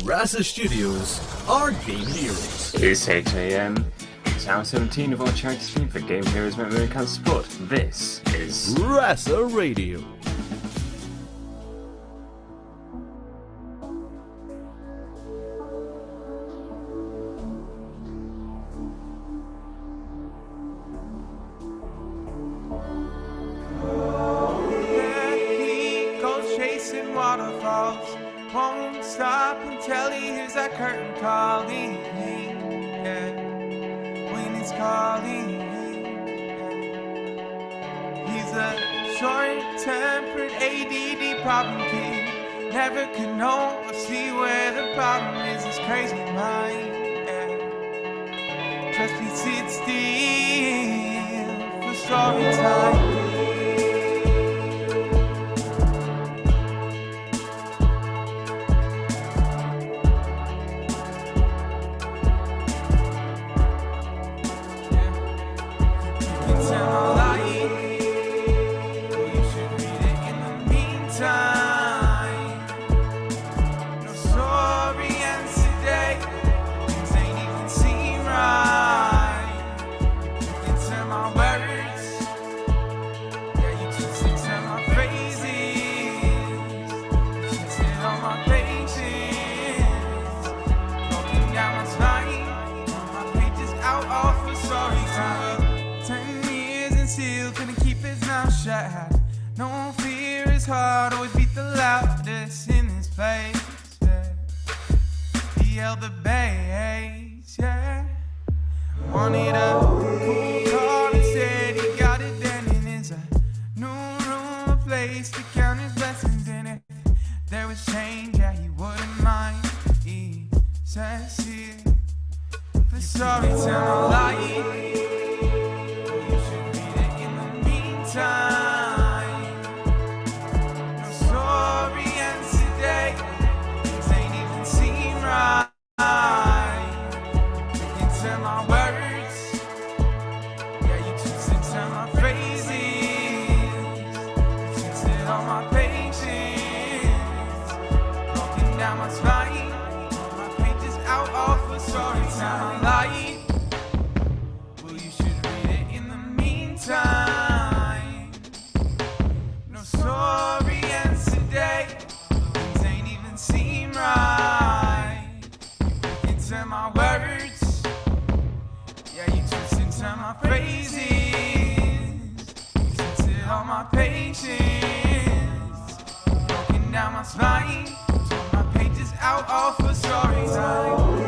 RASA Studios are Game Heroes. It's 8 AM. It's hour 17 of our charity stream for Game Heroes Member Account support. This is RASA Radio. Waterfalls won't stop until he hears that curtain calling. Yeah, when it's calling. Yeah. He's a short-tempered ADD problem kid. Never could know or see where the problem is. His crazy mind. Yeah. Trust me, sit still for story time. No fear is hard, always beat the loudest in this place. Yeah. He held the bass, yeah. Wanted a cool car and said he got it then in his new room, a place to count his blessings in it. There was change, yeah, he wouldn't mind. He says here, for sorry, tell my life. You should read it in the meantime. Spine, turn my pages out all for story time.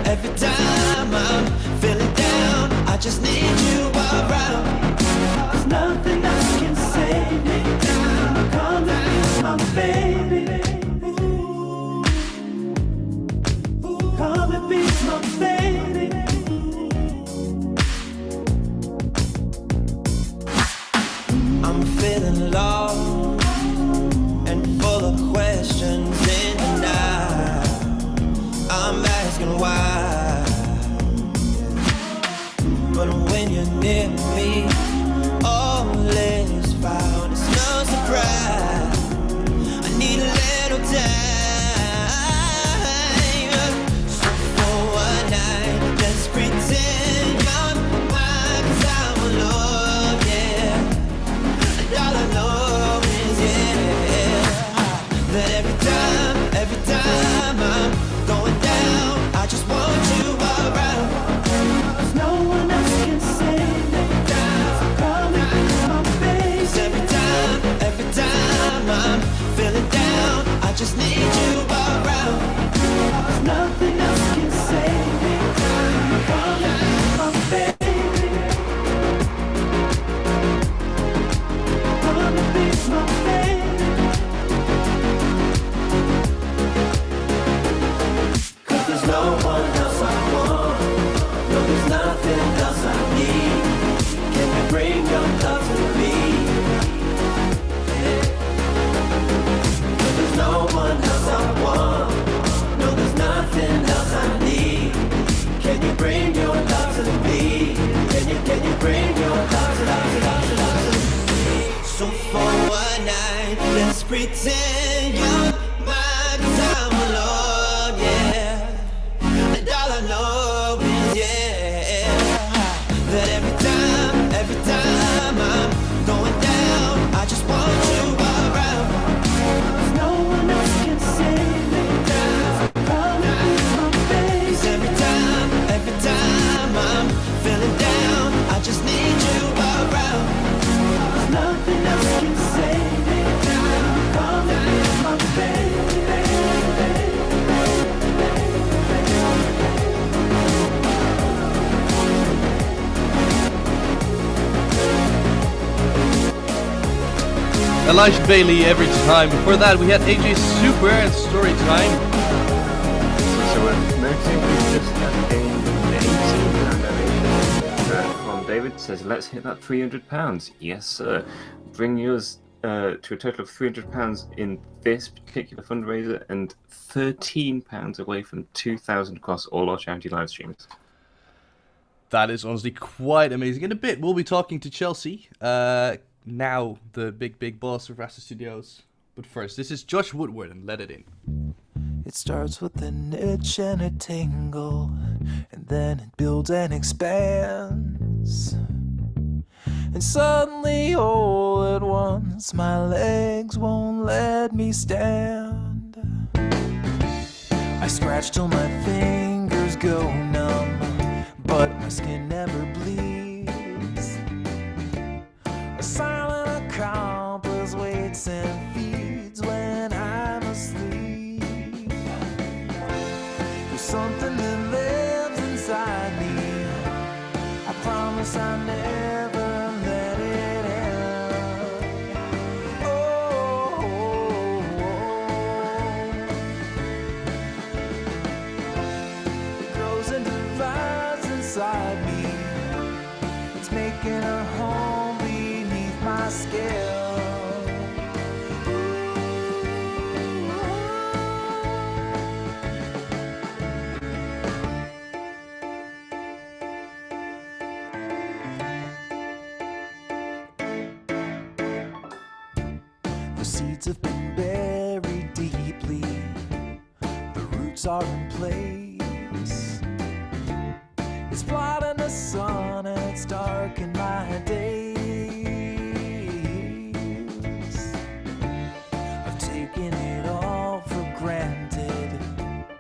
Every time I'm feeling down, I just need you. nothing else I need. Can you bring your love to me? There's no one else I want. No, there's nothing else I need. Can you bring your love to me? Can you bring your love to me? So for one night, let's pretend you're my time alone, yeah. And all I know is, yeah, that every time I'm going down, I just want you around. No one else can save me down. Promise my face. 'Cause every time I'm feeling down, I just need you around. Nothing else can save me down. Promise my baby. Elijah Bailey every time. Before that, we had AJ Super and Story Time. So we're noticing we just had gained £18 donation from David. Says, let's hit that £300. Yes, sir. Bring yours to a total of £300 in this particular fundraiser and £13 away from 2,000 across all our charity live streams. That is honestly quite amazing. In a bit, we'll be talking to Chelsea, now the big boss of RASA Studios. But first, this is Josh Woodward and Let It In. It starts with an itch and a tingle, and then it builds and expands. And suddenly, all at once, my legs won't let me stand. I scratch till my fingers go numb, but my skin never bleeds. A silent accomplice waits and feeds when I'm asleep. There's something that lives inside me. I promise I never let it end. It grows and divides inside me. It's making a home beneath my skin. The seeds have been buried deeply. The roots are in place. It's blotting the sun and it's dark in my days. I've taken it all for granted,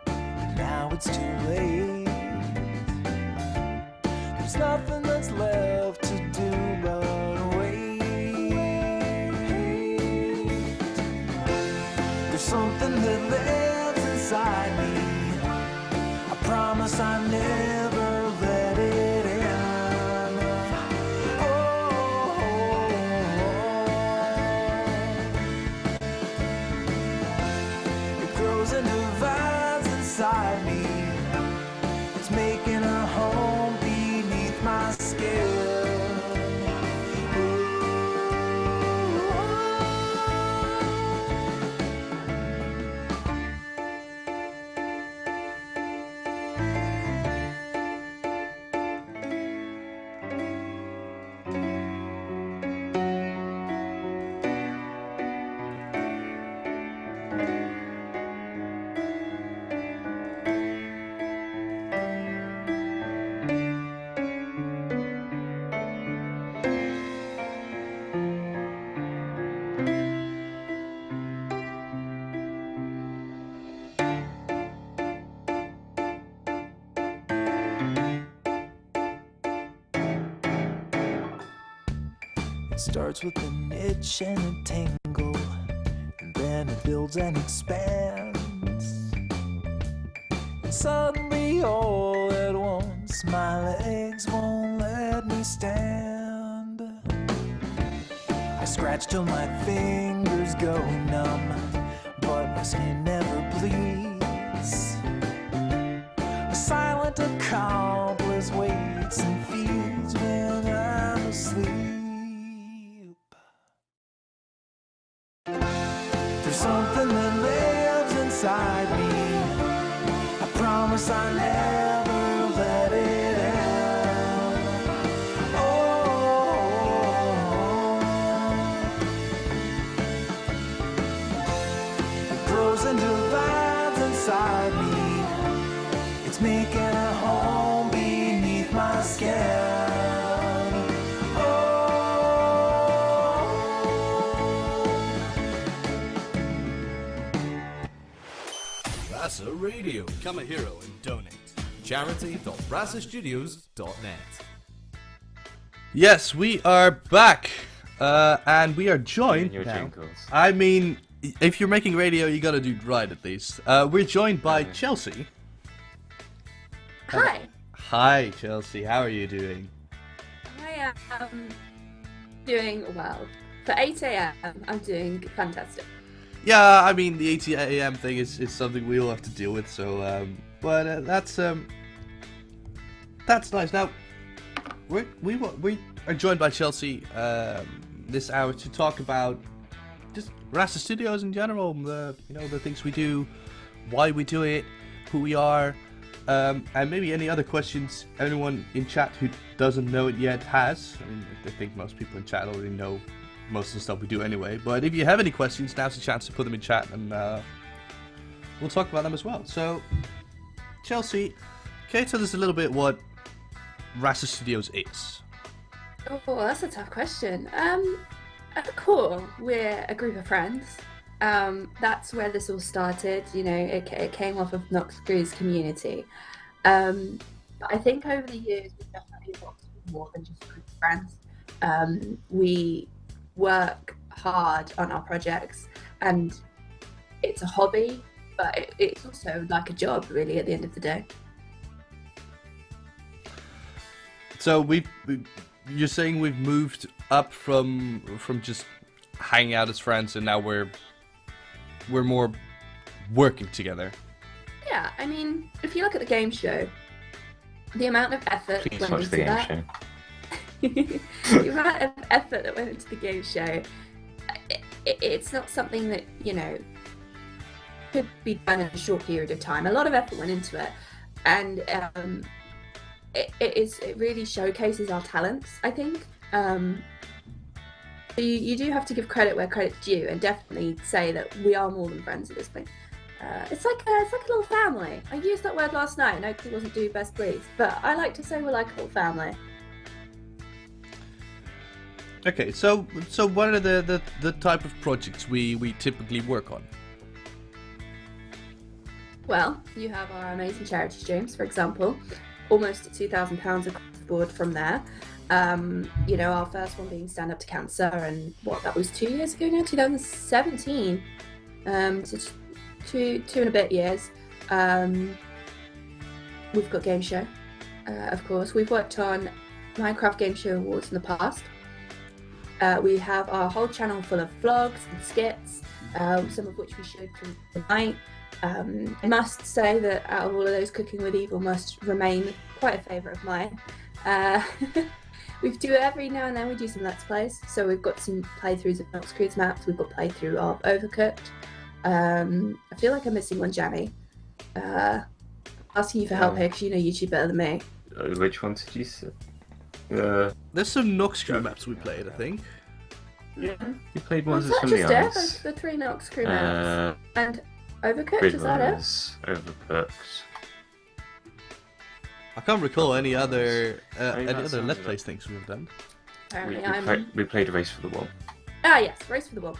but now it's too late. There's nothing that's left to do but wait. There's something that lives inside me. I promise I never let it end. It grows and divides inside me. It's making a home beneath my skin. It starts with an itch and a tingle, and then it builds and expands. And suddenly, all at once, my legs won't let me stand. I scratch till my fingers go numb, but my skin never bleeds. A silent accomplice waits my skin. RASA Radio. Become a hero and donate. Charity.rasastudios.net. Yes, we are back, and we are joined Your now. jingles. I mean, if you're making radio, you gotta do it right at least. We're joined by Chelsea. Hi. Hi, Chelsea. How are you doing? I am doing well. For 8 a.m., I'm doing fantastic. Yeah, I mean, the 8 a.m. thing is something we all have to deal with. So, but that's nice. Now, we are joined by Chelsea this hour to talk about just RASA Studios in general. The things we do, why we do it, who we are, and maybe any other questions anyone in chat who doesn't know it yet has. I mean, I think most people in chat already know most of the stuff we do anyway. But if you have any questions, now's the chance to put them in chat, and we'll talk about them as well. So, Chelsea, can you tell us a little bit what RASA Studios is? Oh, that's a tough question. At the core, we're a group of friends. That's where this all started. You know, it came off of Knox Crew's community. But I think over the years, we've definitely got more than just a group of friends. We work hard on our projects, and it's a hobby, but it's also like a job, really, at the end of the day. So you're saying we've moved up from just hanging out as friends, and now we're more working together. Yeah, I mean, if you look at the game show, the amount of effort Please went watch into the game that. show. The amount of effort that went into the game show, it's not something that, you know, could be done in a short period of time. A lot of effort went into it, and it really showcases our talents, I think. You do have to give credit where credit's due, and definitely say that we are more than friends at this point. It's like a little family. I used that word last night. I know it wasn't do best please, but I like to say we're like a little family. Okay, so what are the type of projects we typically work on? Well, you have our amazing charity streams, for example, almost £2,000 across the board from there. You know, our first one being Stand Up to Cancer, and that was 2 years ago now, 2017. So it's two and a bit years. We've got Game Show, of course. We've worked on Minecraft Game Show Awards in the past. We have our whole channel full of vlogs and skits, some of which we showed tonight. I must say that out of all of those, Cooking with Evil must remain quite a favourite of mine. We do it every now and then. We do some Let's Plays. So we've got some playthroughs of Knox Crew's maps. We've got playthrough of Overcooked. I feel like I'm missing one, Jammy. Asking you for help here because you know YouTube better than me. Which one did you say? There's some Knox Crew maps we played, I think. Yeah. You played ones Was with that somebody just else. it? The 3 Knox Crew maps. And Overcooked, is that it? Overcooked. I can't recall any other that Let's sounds Play it. things we've done. Apparently We played a Race for the Wall. Ah, yes, Race for the Wall.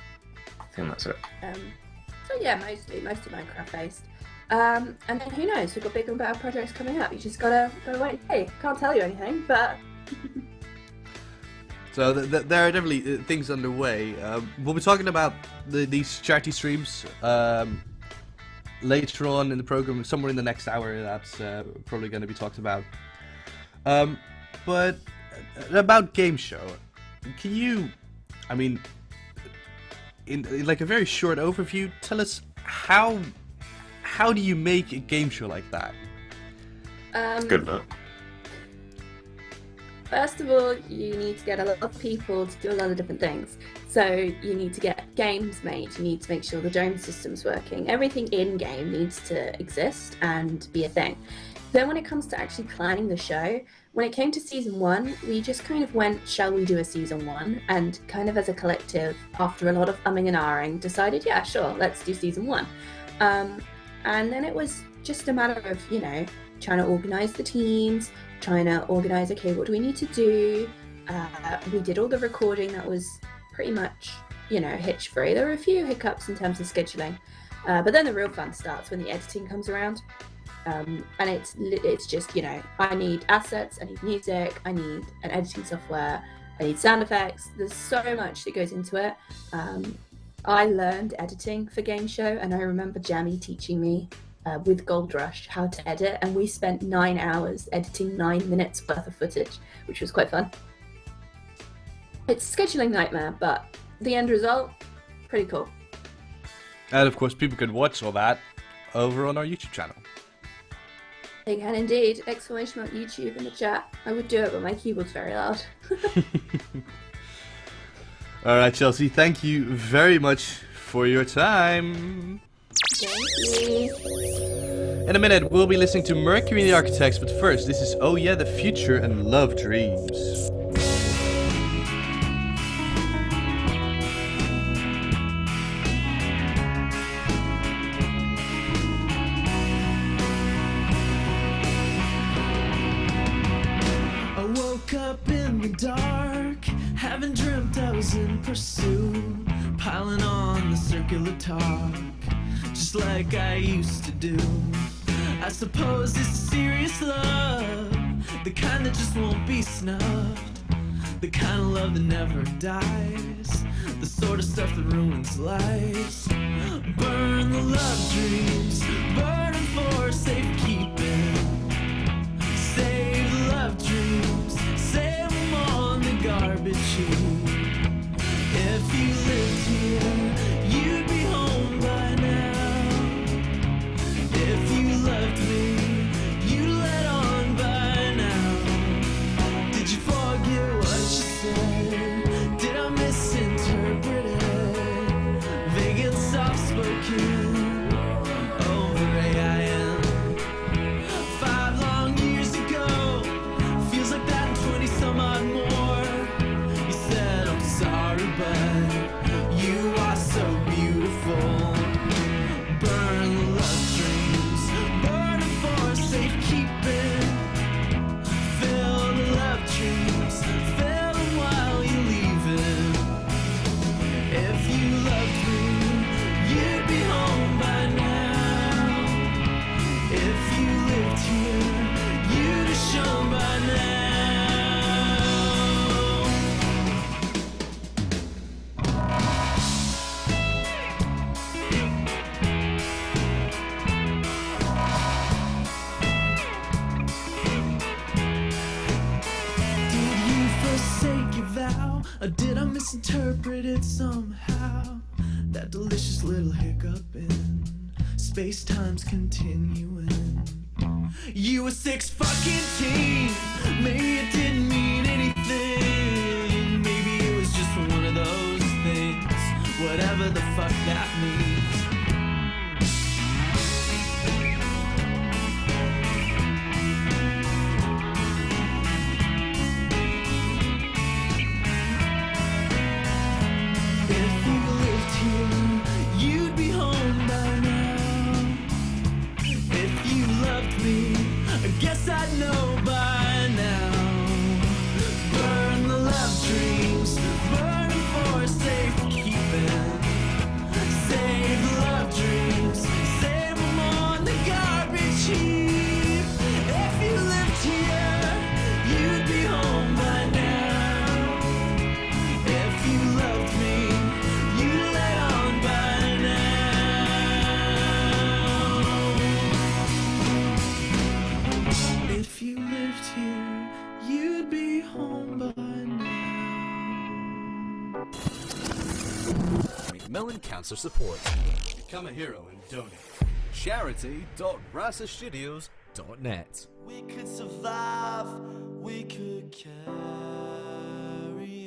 I think that's it. So yeah, mostly Minecraft based. And then who knows? We've got bigger and better projects coming up. You just gotta wait and see. Can't tell you anything, but So there are definitely things underway. We'll be talking about these charity streams later on in the program, somewhere in the next hour. That's probably going to be talked about. But about Game Show, can you, I mean, in like a very short overview, tell us how do you make a game show like that? Good luck. first of all, you need to get a lot of people to do a lot of different things. So you need to get games made, you need to make sure the drone system's working. Everything in-game needs to exist and be a thing. Then when it comes to actually planning the show, when it came to season 1, we just kind of went, shall we do a season 1? And kind of as a collective, after a lot of umming and ahhing, decided, yeah, sure, let's do season 1. And then it was just a matter of, you know, trying to organise the teams, trying to organize, okay, what do we need to do? We did all the recording. That was pretty much, hitch free. There were a few hiccups in terms of scheduling, but then the real fun starts when the editing comes around. And it's just, I need assets, I need music, I need an editing software, I need sound effects. There's so much that goes into it. I learned editing for Game Show, and I remember Jammy teaching me with Gold Rush how to edit, and we spent 9 hours editing 9 minutes worth of footage, which was quite fun. It's a scheduling nightmare, but the end result, pretty cool. And of course, people can watch all that over on our YouTube channel. They can indeed. Exclamation mark YouTube in the chat. I would do it, but my keyboard's very loud. All right, Chelsea, thank you very much for your time. Thank you. In a minute, we'll be listening to Mercury and the Architects, but first, this is Oh Yeah, the Future and Love Dreams. Up in the dark, having dreamt I was in pursuit, piling on the circular talk, just like I used to do. I suppose it's serious love, the kind that just won't be snuffed, the kind of love that never dies, the sort of stuff that ruins lives. Burn the love dreams, burn them for safekeeping. Save the love dreams, save them on the garbage heap. If you lived here, you'd be home by now. If you loved me, you'd let on by now. Did you forget what you said? Did I misinterpret it? Vague and soft-spoken over AIM. 5 long years ago, feels like that in 20 some odd more. You said I'm sorry, but you are so beautiful. Burn the love dreams, burn them for safekeeping. Fill the love dreams, fill them while you're leaving. If you loved me, you'd be home by now. If you lived here, you'd have shown by now. Did you forsake your vow, or did I misinterpret it somehow? That delicious little hiccup in space-time's continuing. You were 6 fucking teen. Maybe it didn't mean anything. Maybe it was just one of those things. Whatever the fuck that means. If you lived here, you'd be home by now. If you loved me, I guess I'd know by now. Burn the love dreams, burn them for safekeeping. Save the love dreams, save them on the garbage heap. If you lived here, you'd be home by now. If you loved me, you'd let on by now. If you lived here, you'd be home by now. Macmillan Cancer Support. Become a hero and donate. Charity.rasastudios.net. We could survive, we could carry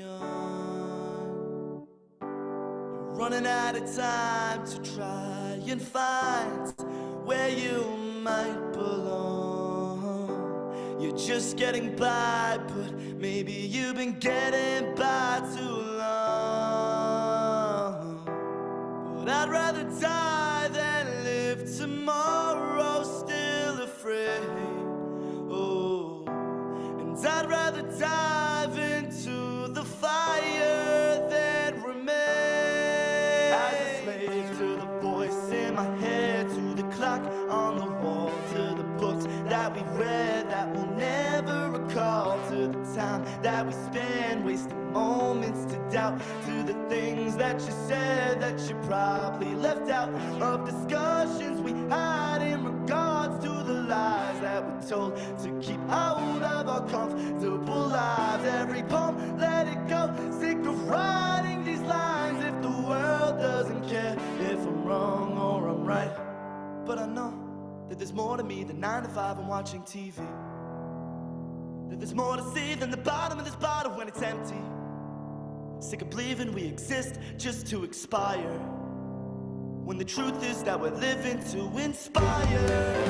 on. You're running out of time to try and find where you might belong. You're just getting by, but maybe you've been getting by too long. But I'd rather die than live tomorrow still afraid. Oh, 'cause I'd rather dive into the fire than remain as a slave to the voice in my head, to the clock on the wall, to the books that we read that we'll never recall, to the time that we spend wasting moments to doubt, to the things that you said that you probably left out of discussions we had in regards to the lies that we told to keep hold of our comfortable lives. Every poem, let it go, sick of writing these lines. If the world doesn't care if I'm wrong or I'm right, but I know that there's more to me than 9 to 5 and watching TV, that there's more to see than the bottom of this bottle when it's empty. Sick of believing we exist just to expire, when the truth is that we're living to inspire.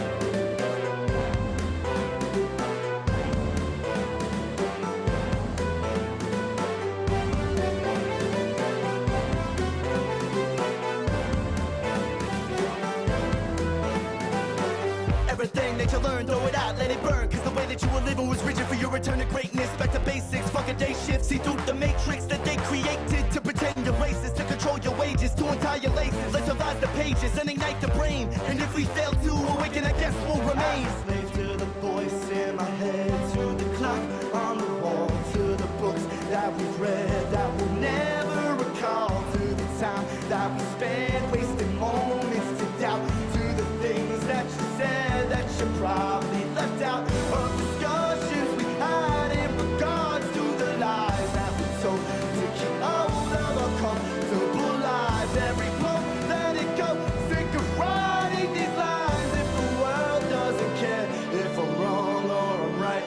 Everything that you learned, throw it out, let it burn. Cause the way that you were living was rigid for your return to greatness. Back to basics, fuck a day shift. See through the matrix that they created to pretend you're racist, to control your wages, to untie your laces. Let's revise the pages and ignite the brain. And if we fail to awaken, I guess we'll remain. Slave to the voice in my head, to the clock on the wall, to the books that we've read that we'll never recall, to the time that we spent wasting moments to doubt, to the things that you said that you probably left out of discussions we had in regards to the lies that we told to keep hold of our comfortable lives. Every poem, let it go, sick of writing these lines. If the world doesn't care if I'm wrong or I'm right,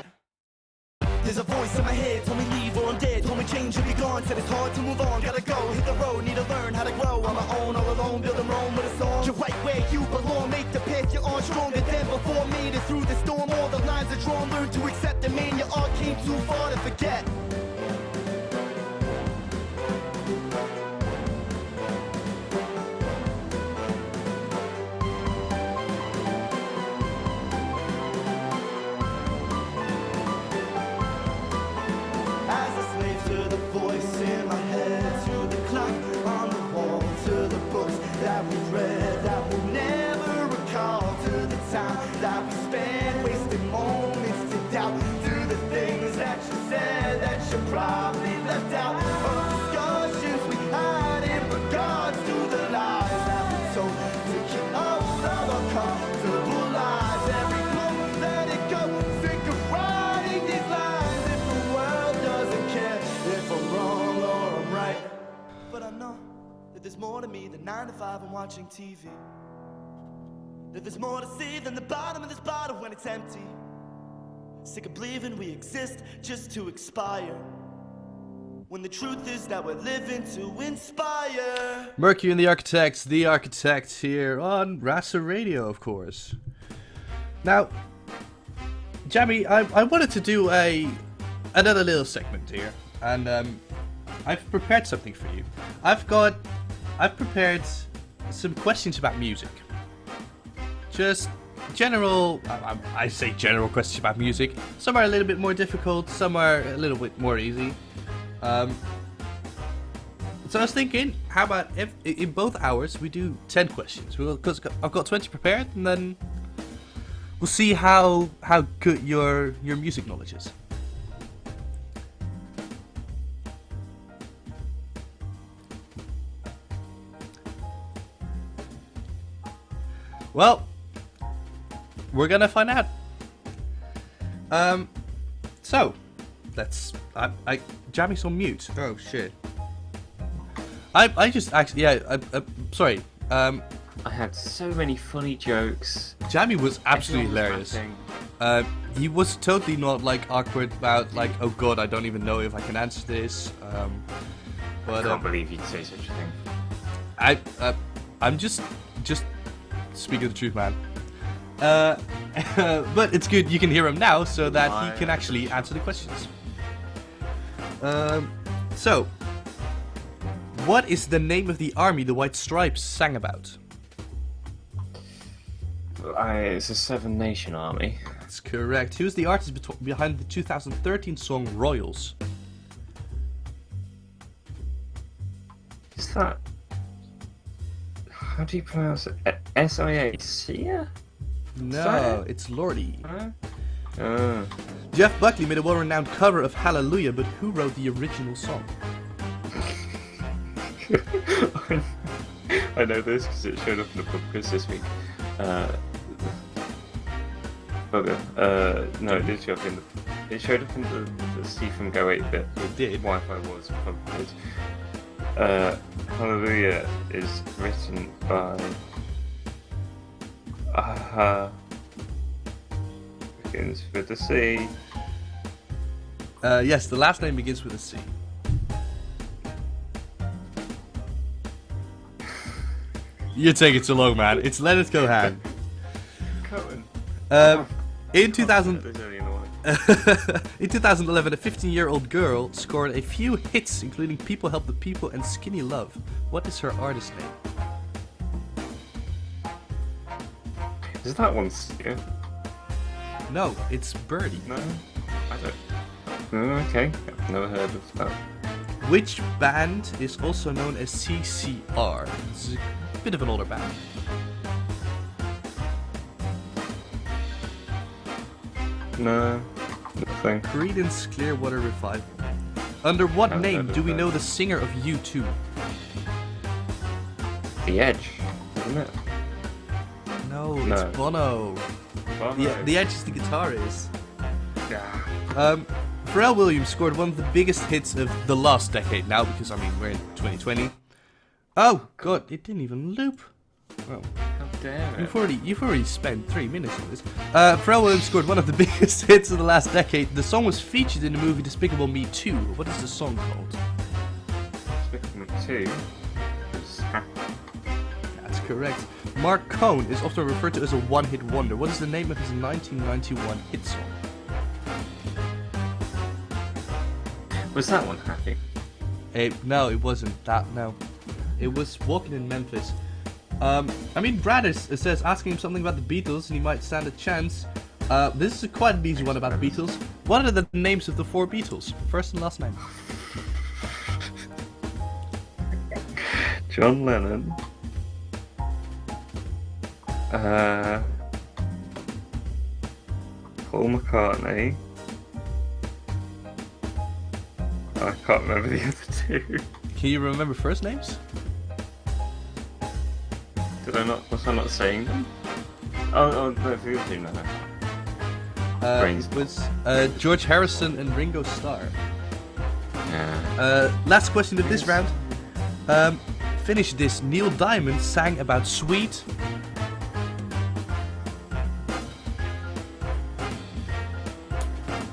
there's a voice in my head, told me leave or I'm dead, told me change or be gone, said it's hard to move on, gotta go, hit the road, need to learn how to grow on my own, all alone, build and roam with a song. You're right where you belong, make the path you're on stronger than before, made it through the storm, all the lines are drawn, learn to accept the man you are, came too far to forget. As a slave to the voice in my head, to the clock on the wall, to the books that we've read that we'll never recall, to the time that we spent wasting moments to doubt, to the things that you said that you probably left out of discussions we had in regards to the lies that we told to keep hold of our comfortable lives. Every moment, let it go, sick of writing these lines. If the world doesn't care if I'm wrong or I'm right, but I know that there's more to me than 9 to 5 and watching TV, that there's more to see than the bottom of this bottle when it's empty. Sick of believing we exist just to expire, when the truth is that we're living to inspire. Mercury and the Architect here on RASA Radio, of course. Now, Jammy, I wanted to do another little segment here, and I've prepared something for you. I've prepared some questions about music. Just general, I say general questions about music. Some are a little bit more difficult, some are a little bit more easy. So I was thinking, how about if in both hours we do 10 questions? Because I've got 20 prepared, and then we'll see how good your music knowledge is. Well, we're gonna find out. So let's. Jammy's on mute. Oh shit. I just actually, yeah. Sorry. I had so many funny jokes. Jammy was absolutely hilarious. He was totally not like awkward about like, oh god, I don't even know if I can answer this. I can't believe you'd say such a thing. I'm just speaking the truth, man. But it's good you can hear him now, so that he can actually answer the questions. So, what is the name of the army the White Stripes sang about? It's a 7-nation army. That's correct. Who's the artist behind the 2013 song Royals? Is that... How do you pronounce it? S-I-A? Sia? No, it's Lordy. Uh, Jeff Buckley made a well-renowned cover of Hallelujah, but who wrote the original song? I know this because it showed up in the pub quiz this week. No, it did show up in the... It showed up in the Steve from Go 8-Bit. It did. Wi-Fi was pub quiz. Hallelujah is written by... begins with a C. Yes, the last name begins with a C. You take it so long, man. It's Leonard Cohen. In 2000, in 2011, a 15-year-old girl scored a few hits, including "People Help the People" and "Skinny Love." What is her artist name? Is that one Sia? No, it's Birdie. No? I don't... Oh, okay, I've never heard of that. Which band is also known as CCR? It's a bit of an older band. No, nothing. Creedence Clearwater Revival. Under what Haven't name heard of do we that. know the singer of U2? The Edge, isn't it? No, No. it's Bono. Bono. The Edge is the guitarist. Yeah. Pharrell Williams scored one of the biggest hits of the last decade now, because, I mean, we're in 2020. Oh, God, it didn't even loop. Well, How dare it? you've already spent 3 minutes on this. Pharrell Williams scored one of the biggest hits of the last decade. The song was featured in the movie Despicable Me 2. What is the song called? Despicable Me 2 is Happy. That's correct. Mark Cohn is often referred to as a one-hit wonder. What is the name of his 1991 hit song? Was that one Happy? No, it wasn't that. No, it was Walking in Memphis. I mean, Brad says asking him something about the Beatles, and he might stand a chance. This is quite an easy one about the Beatles. What are the names of the 4 Beatles? First and last name. John Lennon. Paul McCartney. I can't remember the other 2. Can you remember first names? Was I not saying them? Oh, no, for the other 2, no. Brains. It was George Harrison and Ringo Starr. Yeah. Last question of this round. Finish this. Neil Diamond sang about sweet.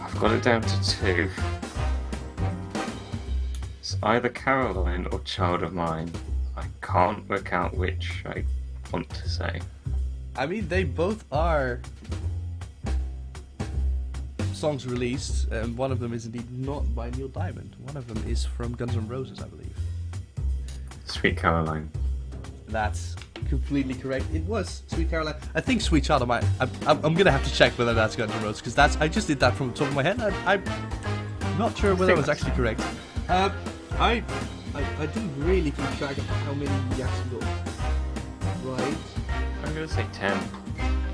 I've got it down to 2. It's either Caroline or Child of Mine. I can't work out which I want to say. I mean, they both are songs released, and one of them is indeed not by Neil Diamond. One of them is from Guns N' Roses, I believe. Sweet Caroline. That's completely correct. It was Sweet Caroline. I think Sweet Child of Mine. I'm gonna have to check whether that's Guns N' Roses, because I just did that from the top of my head. I'm not sure whether it was actually correct. I didn't really keep track of how many you actually got right. I'm gonna say 10.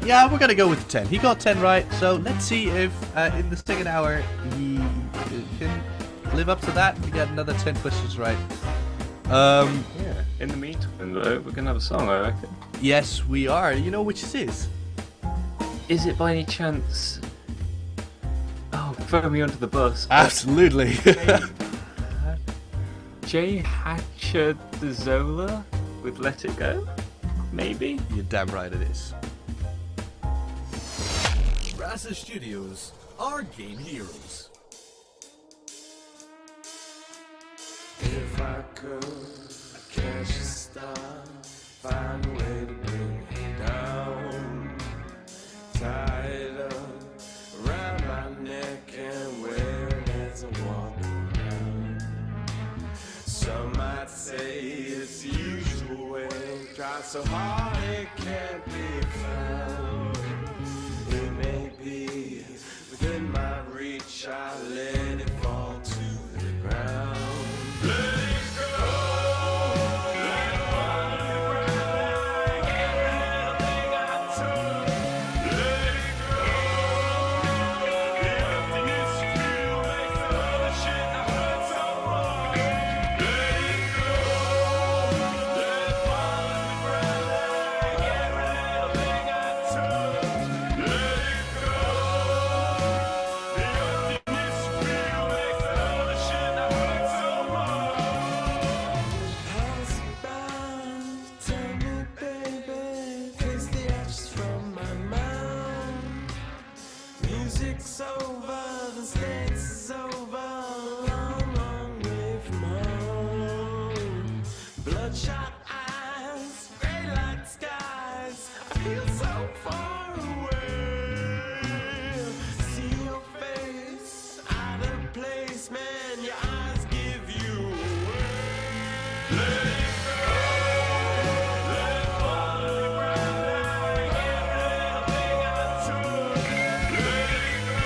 Yeah, we're gonna go with 10. He got 10 right, so let's see if in the second hour he can live up to that and get another 10 questions right. Yeah. In the meantime, though, we're gonna have a song, I reckon. Yes, we are. You know which this is? Is it by any chance? Oh, throw me under the bus. Absolutely. J. Hatcher Zola with Let It Go? Maybe? You're damn right it is. RASA Studios are game heroes. If I could catch a star, find a way to bring it down. Tie it up around my neck and wear it as I walk around. Some might say it's the usual way, try so hard it can't be found. It may be bloodshot eyes, gray like skies. I feel so far away. See your face, out of place, man. Your eyes give you away. Let it go. Let it fall to the ground like everything I took. Let it go.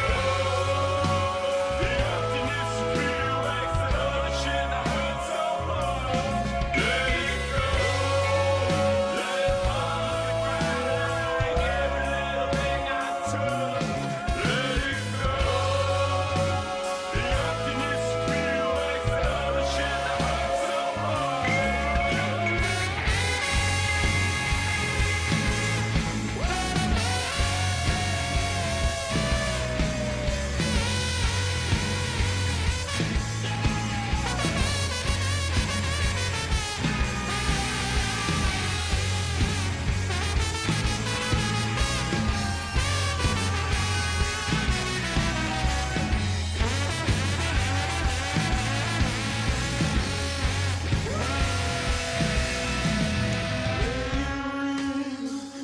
The emptiness you feel like all the shit I hurt so much. Let it go. Let it fall to the ground like every little thing I took. Let it go. The emptiness you feel like all the shit I hurt so much.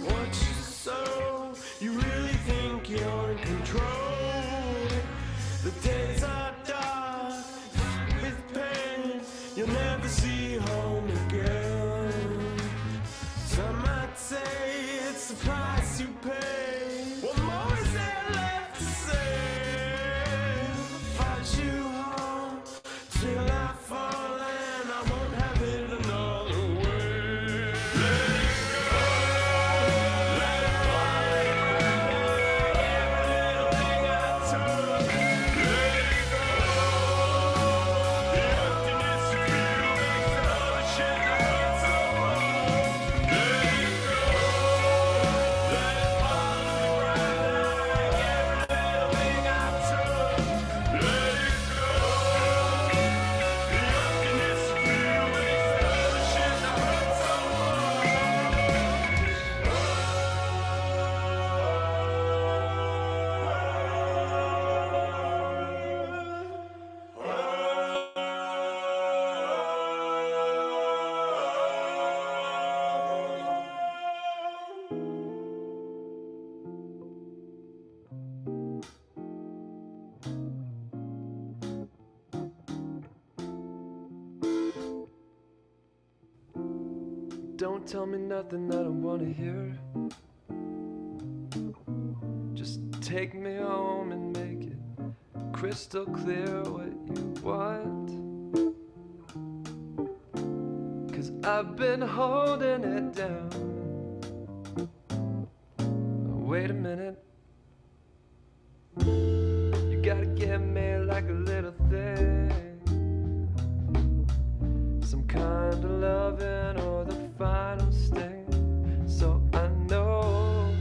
What you sow, you really think you're in control. The days are dark with pain, you'll never see home again. Some might say it's the price you pay. What more is there left to say? Fight you home till I fall and I won't have it another way. Let it go. Let it fall like every little thing I took. Let it go. The emptiness you feel makes all the shit I hurt so much. Let it go. Let it fall to the ground like every little thing I took. Let it go. The emptiness you feel makes all the shit I hurt so Don't tell me nothing I don't wanna hear. Just take me home and make it crystal clear what you want. 'Cause I've been holding it down. Wait a minute. You gotta give me like a little thing, some kind of loving or the final sting, so I know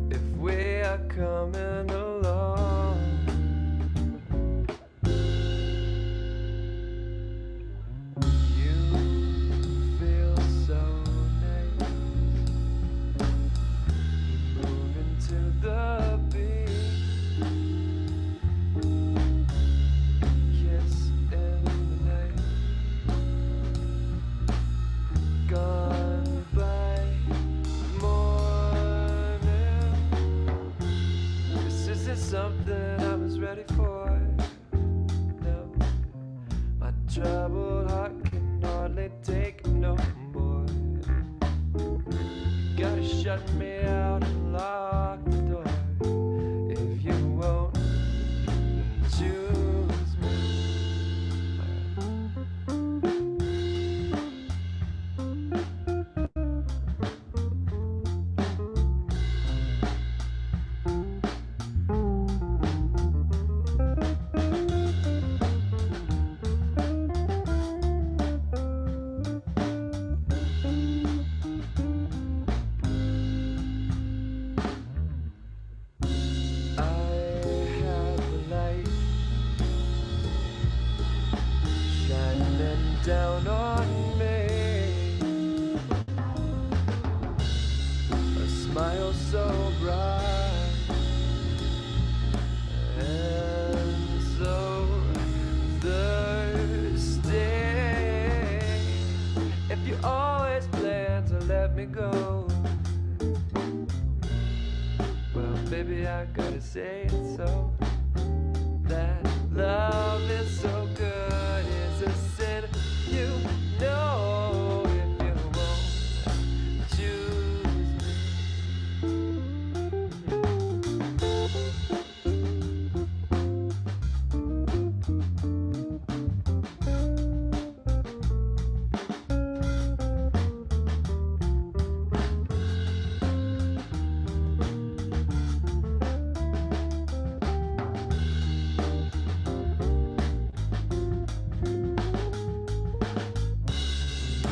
if we are coming along. You feel so nice, moving to the beat. Kiss in the night, gone by morning. This isn't something I was ready for. No, my troubled heart can hardly take no more. You gotta shut me out and lock the door if you won't choose me. say it so. That love is so good is a sin. You know if you won't choose me.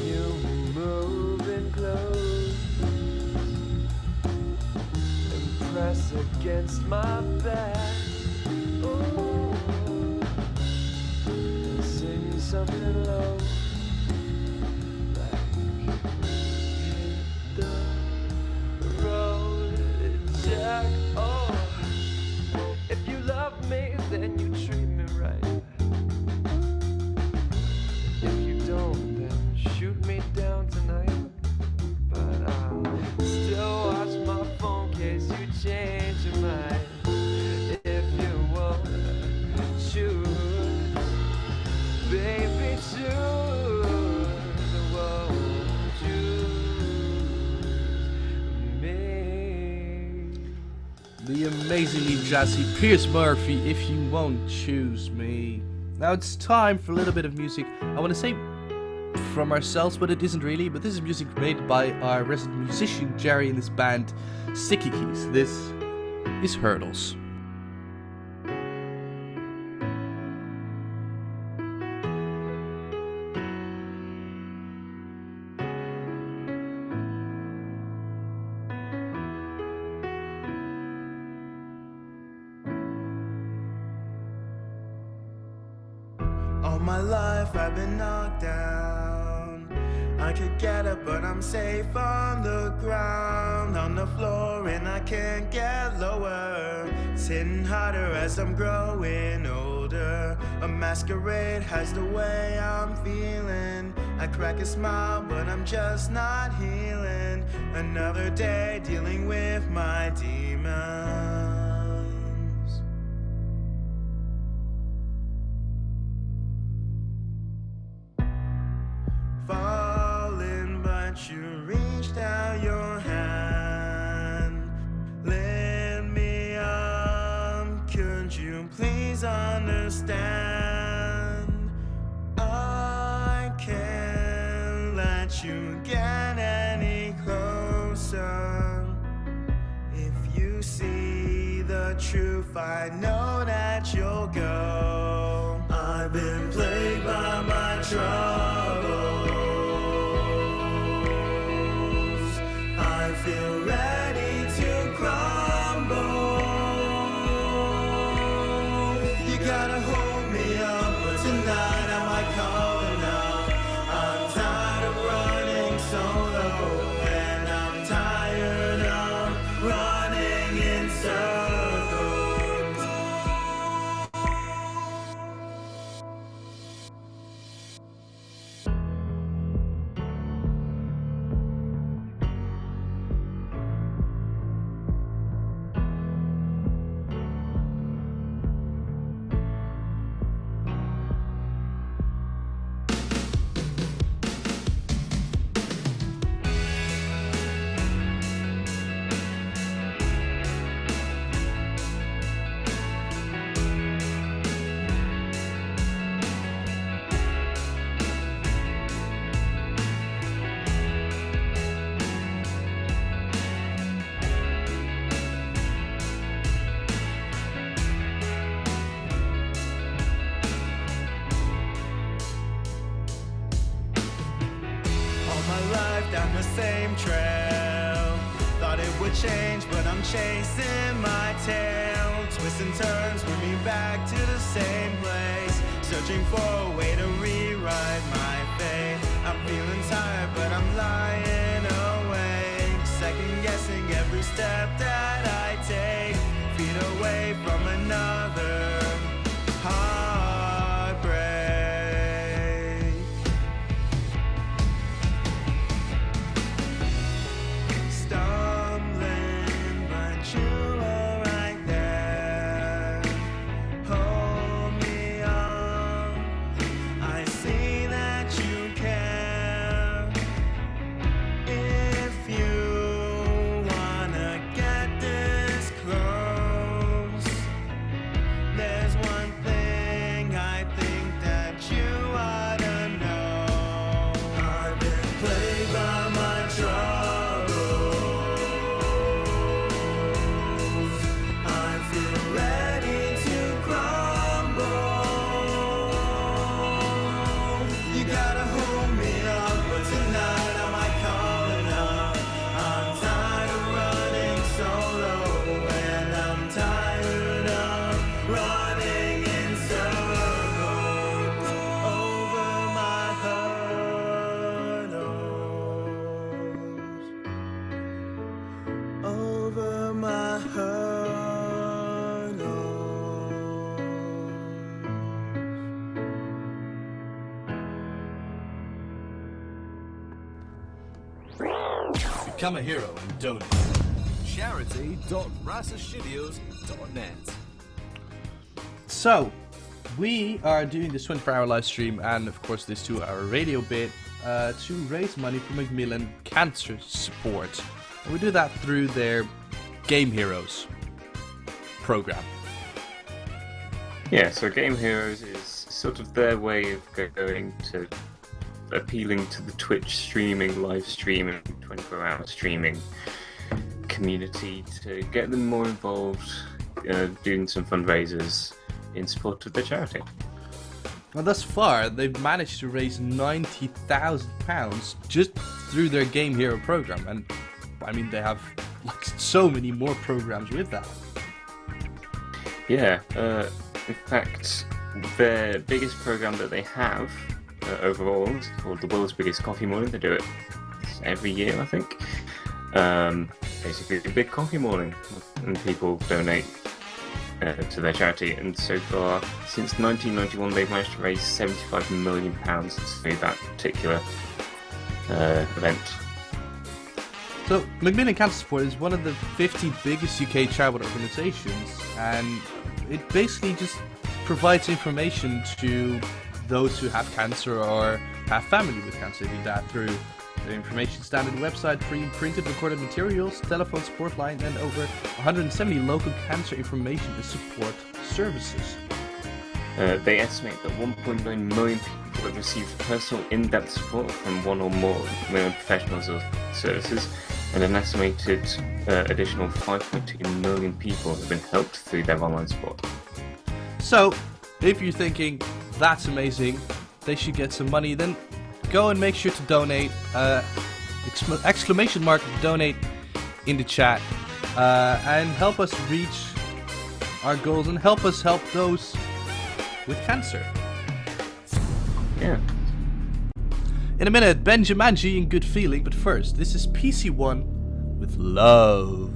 You moving close and press against my back. Ooh, and sing something low, like hit the road, Jack. Oh, if you love me, then you treat me right. If you don't, then shoot me down tonight. But I'll still watch my phone in case you change your mind. If you won't choose, baby, choose. Won't choose me. The amazingly jazzy Piers Murphy, If You Won't Choose Me. Now it's time for a little bit of music. I want to say from ourselves, but it isn't really. But this is music made by our resident musician Jerry in this band, Sticky Keys. This is Hurdles. All my life I've been knocked down. I could get up, but I'm safe on the ground, on the floor, and I can't get lower. It's hitting harder as I'm growing older. A masquerade has the way I'm feeling. I crack a smile, but I'm just not healing. Another day dealing with my demons. Falling, but you reached out your hand. Lift me up, could you please understand? I can't let you get any closer. If you see the truth, I know that you'll go. I've been plagued by my troubles. I feel ready to crumble. You gotta hold me up, but tonight I might call enough. I'm tired of running solo, and I'm tired of running in circles. Down the same trail. Thought it would change, but I'm chasing my tail. Twists and turns bring me back to the same place. Searching for a way to rewrite my fate. I'm feeling tired, but I'm lying awake. Second guessing every step that I take. Feet away from another heartbreak. Stumbling, but you were right there. Become a hero and donate. Charity.rasastudios.net. So, we are doing this 24-hour live stream and, of course, this 2-hour radio bit to raise money for Macmillan Cancer Support. And we do that through their Game Heroes program. Yeah, so Game Heroes is sort of their way of going to appealing to the Twitch streaming, live streaming, 24-hour streaming community to get them more involved, doing some fundraisers in support of their charity. Well, thus far, they've managed to raise £90,000 just through their Game Hero program, and I mean, they have like so many more programs with that. Yeah, in fact, their biggest program that they have overall is called the World's Biggest Coffee Morning. They do it every year, I think. Basically, a big coffee morning, and people donate to their charity. And so far, since 1991, they've managed to raise £75 million through that particular event. So, Macmillan Cancer Support is one of the 50 biggest UK charitable organisations, and it basically just provides information to those who have cancer or have family with cancer. They do that through the information standard website, pre-printed recorded materials, telephone support line, and over 170 local cancer information and support services. They estimate that 1.9 million people have received personal in-depth support from one or more Macmillan professionals or services, and an estimated additional 5.2 million people have been helped through their online support. So, if you're thinking, that's amazing, they should get some money, then go and make sure to donate, exclamation mark donate in the chat, and help us reach our goals and help us help those with cancer. Yeah. In a minute, Benjamanji and Good Feeling, but first, this is PC1 with Love.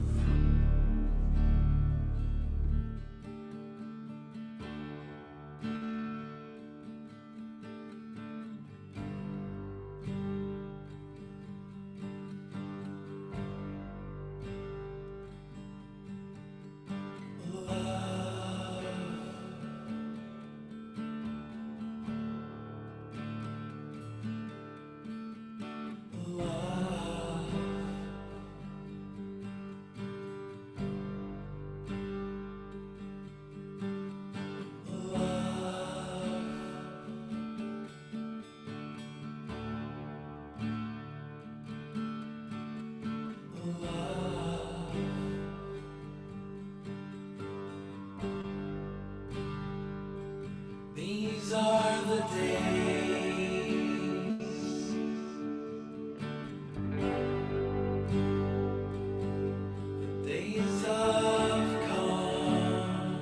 These are the days, the days of calm,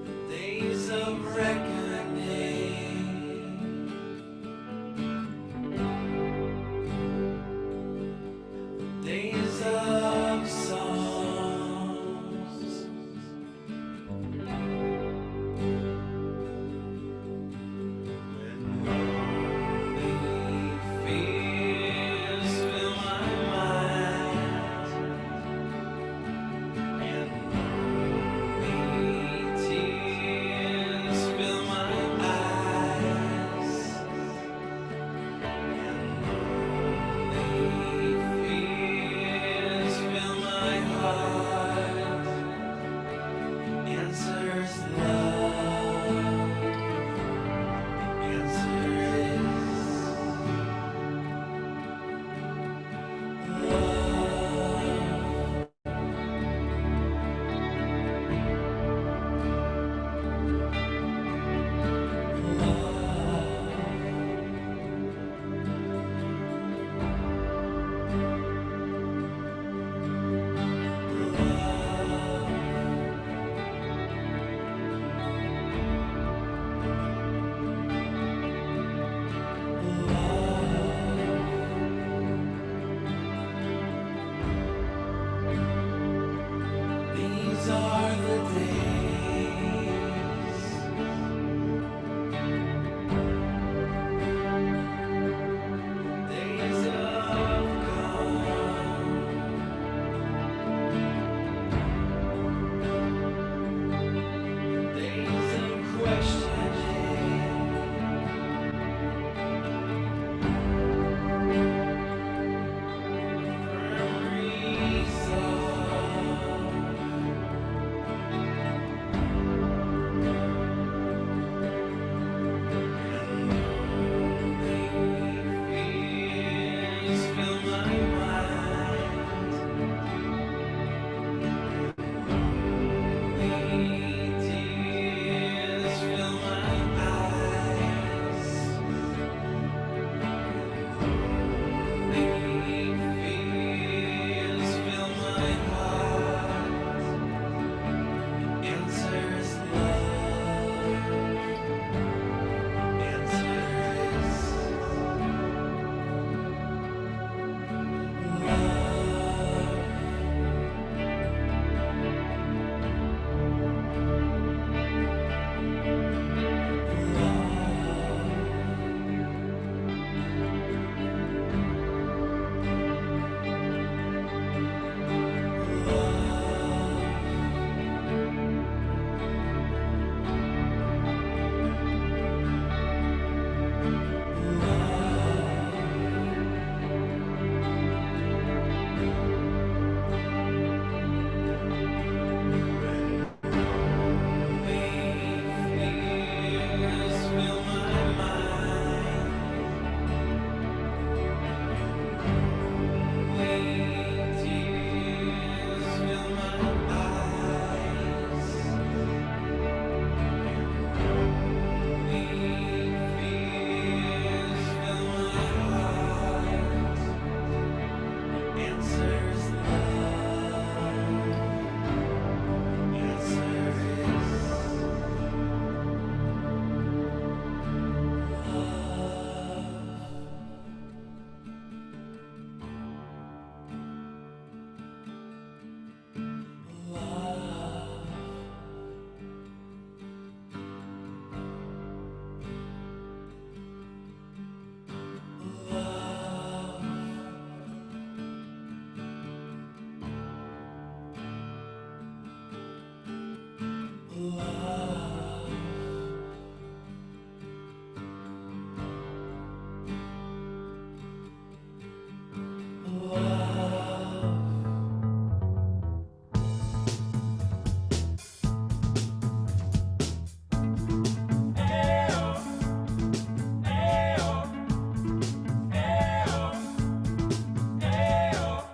the days of reckoning, the days of song. These are the days.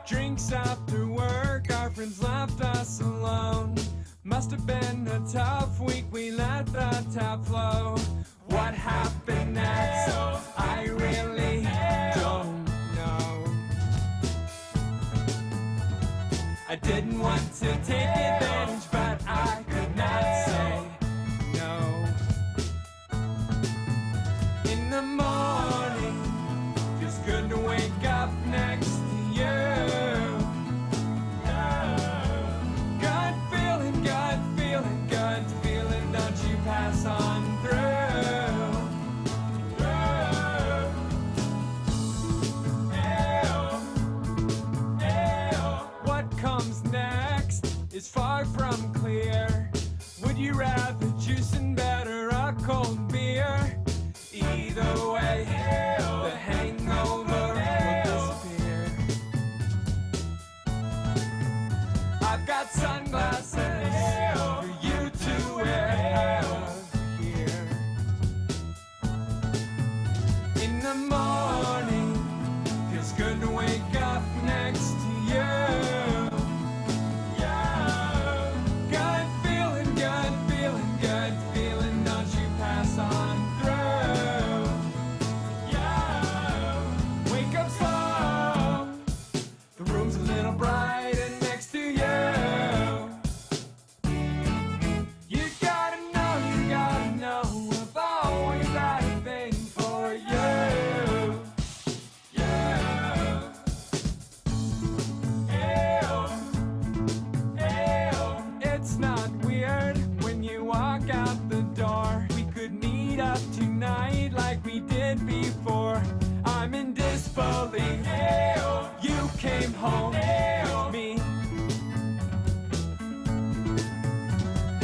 Drinks after work, our friends left us alone. Must have been a tough week, we let the tap flow. What happened next? I really don't know. I didn't want to take advantage, but I could not say no. In the morning, feels good to wake up next to you. Good feeling, don't you pass on through. What comes next is far from clear. Would you rather juice and better a cold beer? Either way, the hangover will disappear. I've got sunglasses for you to wear out of here. In the morning, feels good to wake up next to you. Yeah. Good feeling, don't you pass on through. Yeah. Wake up slow, the room's a little brighter next to you. You gotta know, I've always had a thing for you. Yeah. It's not weird when you walk out the door. We could meet up tonight like we did before. I'm in disbelief. You came home with me.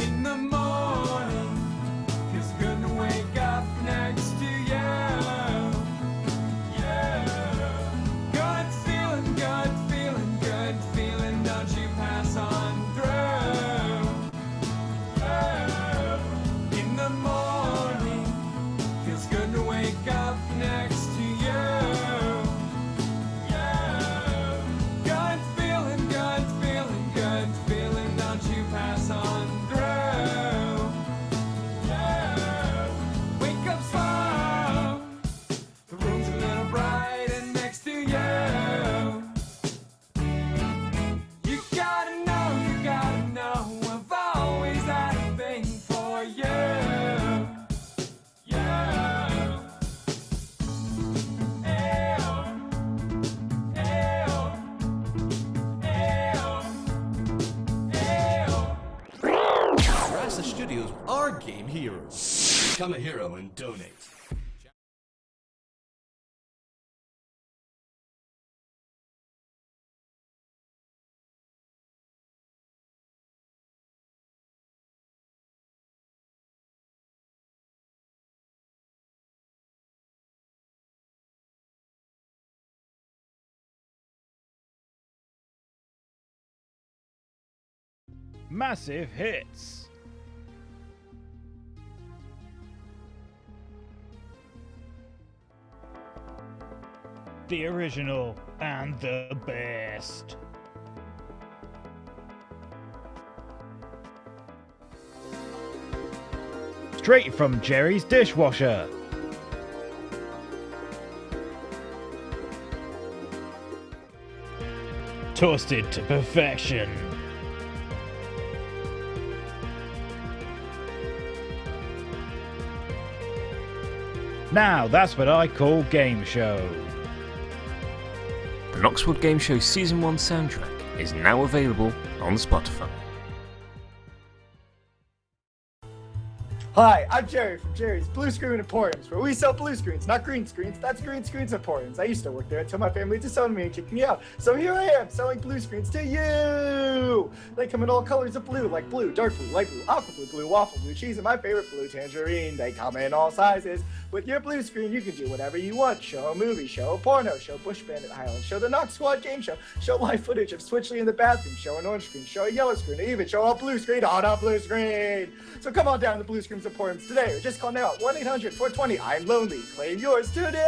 In the morning, feels good to wake up next to you. Yeah. Good feeling, don't you pass on through. Yeah. In the morning, feels good to wake up next to you. Yeah. Good feeling, don't you pass on through. Yeah. Wake up slow, the room's a little brighter next to you. You gotta know, I've always had a thing for you. Yeah. RASA Studios are game heroes. Become a hero and donate. Massive hits. The original and the best. Straight from Jerry's dishwasher. Toasted to perfection. Now that's what I call game show. The Knoxwood Game Show Season 1 soundtrack is now available on Spotify. Hi, I'm Jerry from Jerry's Blue Screen Emporiums, where we sell blue screens, not green screens. That's Green Screens Emporiums. I used to work there until my family disowned me and kicked me out. So here I am, selling blue screens to you! They come in all colors of blue, like blue, dark blue, light blue, aqua blue, blue waffle, blue cheese, and my favorite, blue tangerine. They come in all sizes. With your blue screen, you can do whatever you want. Show a movie, show a porno, show Bush Bandit Highland, show the Knox Squad game show, show live footage of Switchley in the bathroom, show an orange screen, show a yellow screen, or even show a blue screen on a blue screen. So come on down to Blue Screens Emporiums today, or just call now at 1-800-420-I'm Lonely. Claim yours today!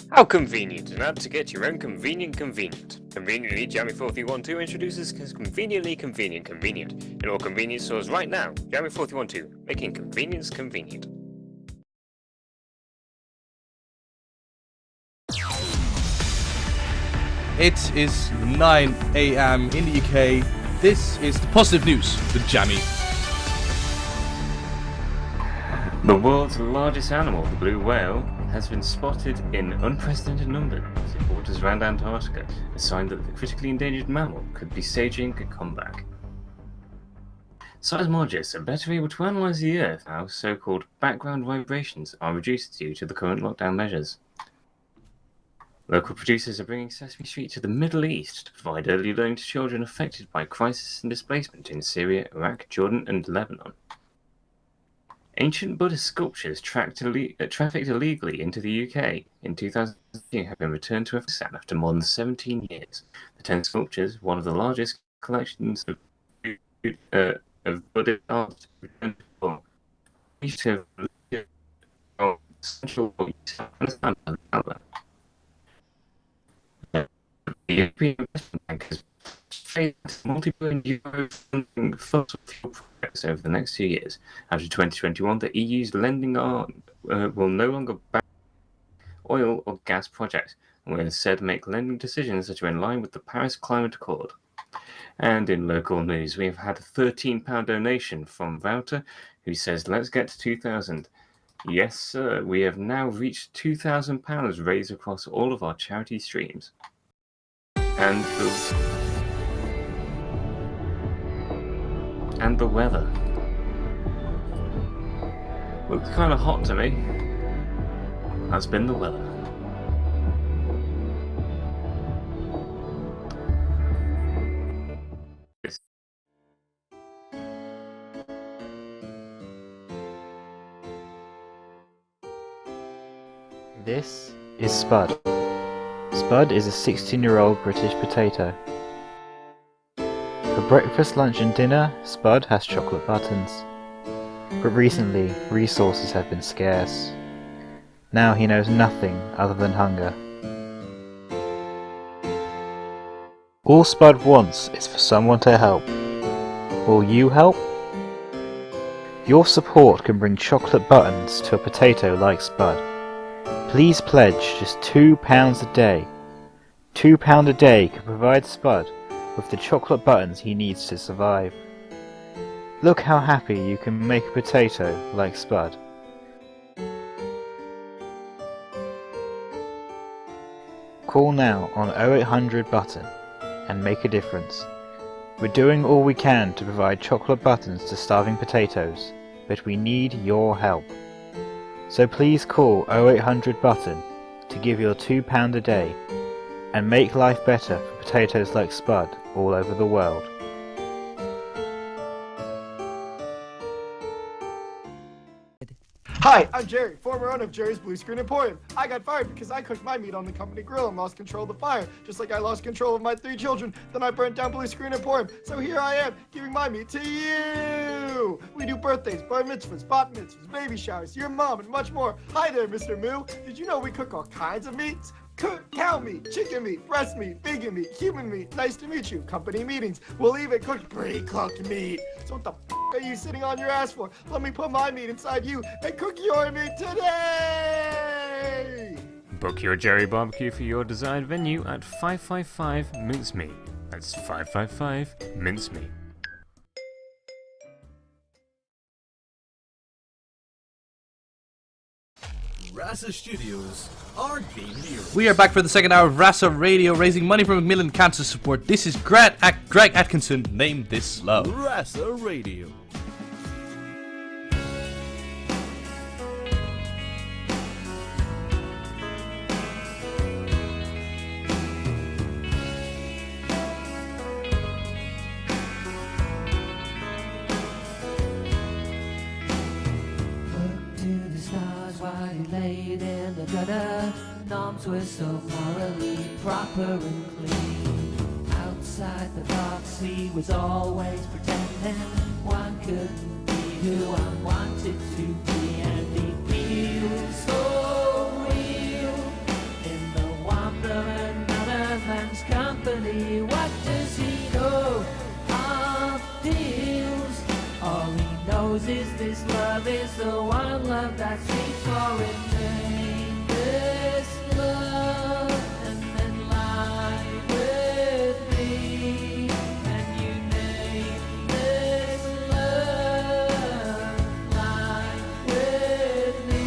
How convenient, an app to get your own convenient. Conveniently, Jammy 4312 introduces conveniently convenient. In all convenience stores right now, Jammy 4312, making convenience convenient. It is 9 a.m. in the UK. This is the positive news with Jammy. The world's largest animal, the blue whale, has been spotted in unprecedented numbers in waters around Antarctica, a sign that the critically endangered mammal could be staging a comeback. Seismologists are better able to analyse the Earth how so-called background vibrations are reduced due to the current lockdown measures. Local producers are bringing Sesame Street to the Middle East to provide early learning to children affected by crisis and displacement in Syria, Iraq, Jordan and Lebanon. Ancient Buddhist sculptures trafficked illegally into the UK in 2013 have been returned to Afghanistan after more than 17 years. The 10 sculptures, one of the largest collections of Buddhist art, returned to Central Afghanistan and Alabama. The European Investment Bank has faced multi-billion-euro funding fossil fuel projects over the next 2 years. After 2021, the EU's lending arm will no longer back oil or gas projects, and will instead make lending decisions that are in line with the Paris Climate Accord. And in local news, we have had a £13 donation from Wouter, who says, let's get to 2,000. Yes, sir, we have now reached £2,000 raised across all of our charity streams. And the weather. Looks kind of hot to me. That's been the weather. This is Spud. Spud is a 16-year-old British potato. For breakfast, lunch and dinner, Spud has chocolate buttons. But recently, resources have been scarce. Now he knows nothing other than hunger. All Spud wants is for someone to help. Will you help? Your support can bring chocolate buttons to a potato like Spud. Please pledge just £2 a day. £2 a day can provide Spud with the chocolate buttons he needs to survive. Look how happy you can make a potato like Spud. Call now on 0800 button and make a difference. We're doing all we can to provide chocolate buttons to starving potatoes, but we need your help. So please call 0800 button to give your £2 a day and make life better for potatoes like Spud all over the world. Hi, I'm Jerry, former owner of Jerry's Blue Screen Emporium. I got fired because I cooked my meat on the company grill and lost control of the fire. Just like I lost control of my 3 children, then I burnt down Blue Screen Emporium. So here I am, giving my meat to you! We do birthdays, bar mitzvahs, bat mitzvahs, baby showers, your mom, and much more. Hi there, Mr. Moo. Did you know we cook all kinds of meats? Cow meat, chicken meat, breast meat, vegan meat, human meat. Nice to meet you. Company meetings. We'll even cook pre-cooked meat. So what the are you sitting on your ass for? Let me put my meat inside you and cook your meat today! Book your Jerry barbecue for your desired venue at 555 Mincemeat. That's 555 Mincemeat. RASA Studios, our game heroes. We are back for the second hour of RASA Radio, raising money for Macmillan Cancer Support. This is Greg Atkinson. Name this love. RASA Radio. Laid in the gutter, norms were so morally proper and clean. Outside the box, he was always pretending one couldn't be who I wanted to be, and he feels so real in the warmth of another man's company. What does he know of deals? All he knows is this love is the one love that speaks for it. Name this love and then lie with me. Can you name this love? Lie with me.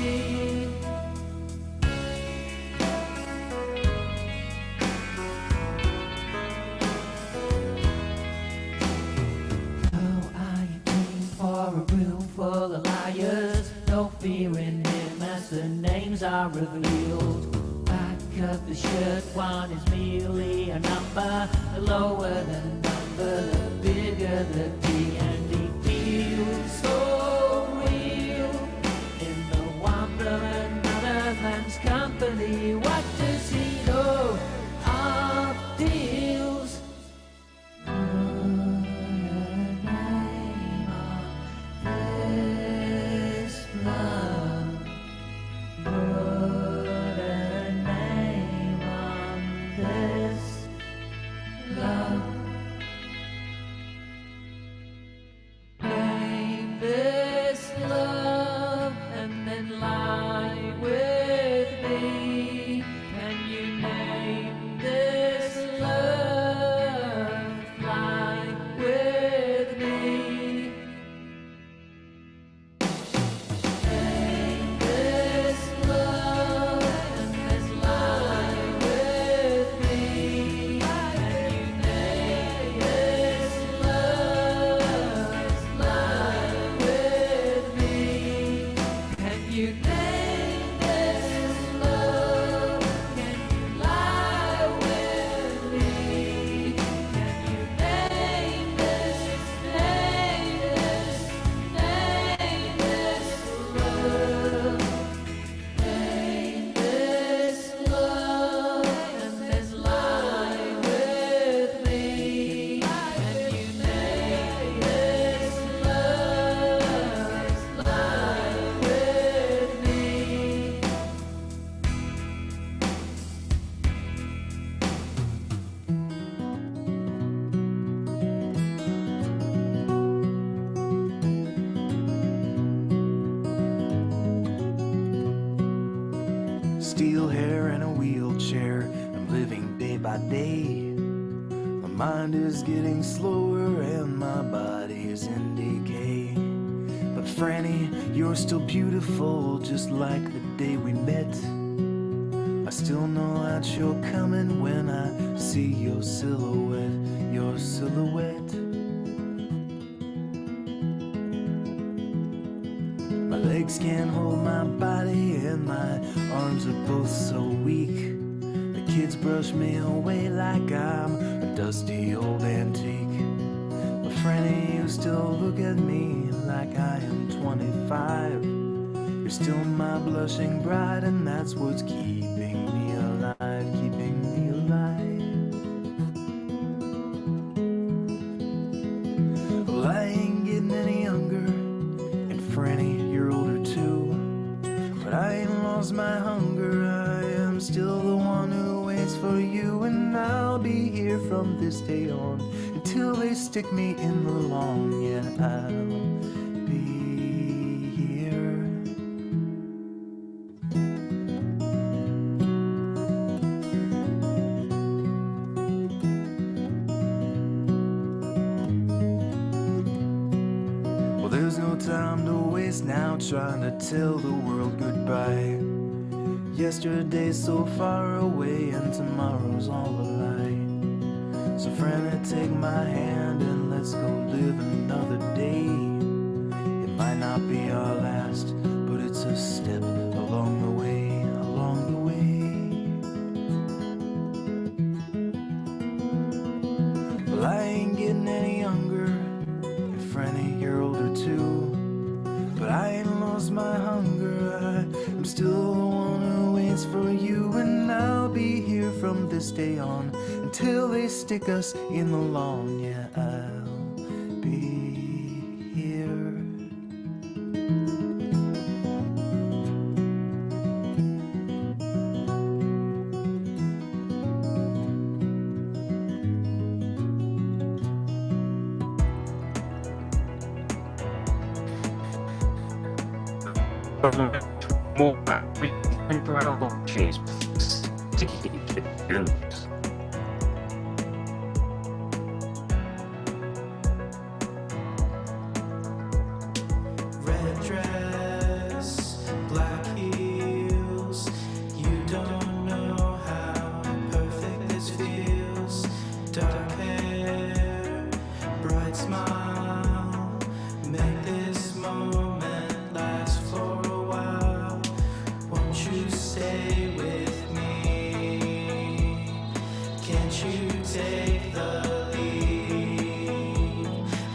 Oh, I came for a room full of liars, no fear in him as the names are revealed. Back of the shirt, one is merely a number. The lower the number, the bigger the D, and he feels so real in the warmth of another man's company. What does he know of deals? Steel hair and a wheelchair, I'm living day by day. My mind is getting slower and my body is in decay. But Franny, you're still beautiful, just like the day we met. I still know that you're coming when I see your silhouette, your silhouette. My legs can't hold my body and my arms are both so weak. The kids brush me away like I'm a dusty old antique. But Franny, you still look at me like I am 25. You're still my blushing bride, and that's what's keeping me alive, keeping me alive. Well, I ain't getting any younger, and Franny, you're older too. But I ain't lost my hunger, I am still the one who waits for you. And I'll be here from this day on, until they stick me in the lawn. Yeah, I'll be here. Well, there's no time to waste now trying to tell the world goodbye. Yesterday's so far away and tomorrow's all a lie. So friend, take my hand and let's go live another day. It might not be our last, but it's a step along the way, along the way. Well, I ain't getting any younger, and friend, a year older too. But I ain't lost my hunger, I'm still the one who waits for you. And I'll be here from this day on until they stick us in the lawn. Yeah, I'll be here. More we can provide a lot of cheese to keep it good. Red dress, black heels. You don't know how perfect this feels. Dark hair, bright smile. Make this moment last for a while. Won't you stay with me? Can't you take the lead?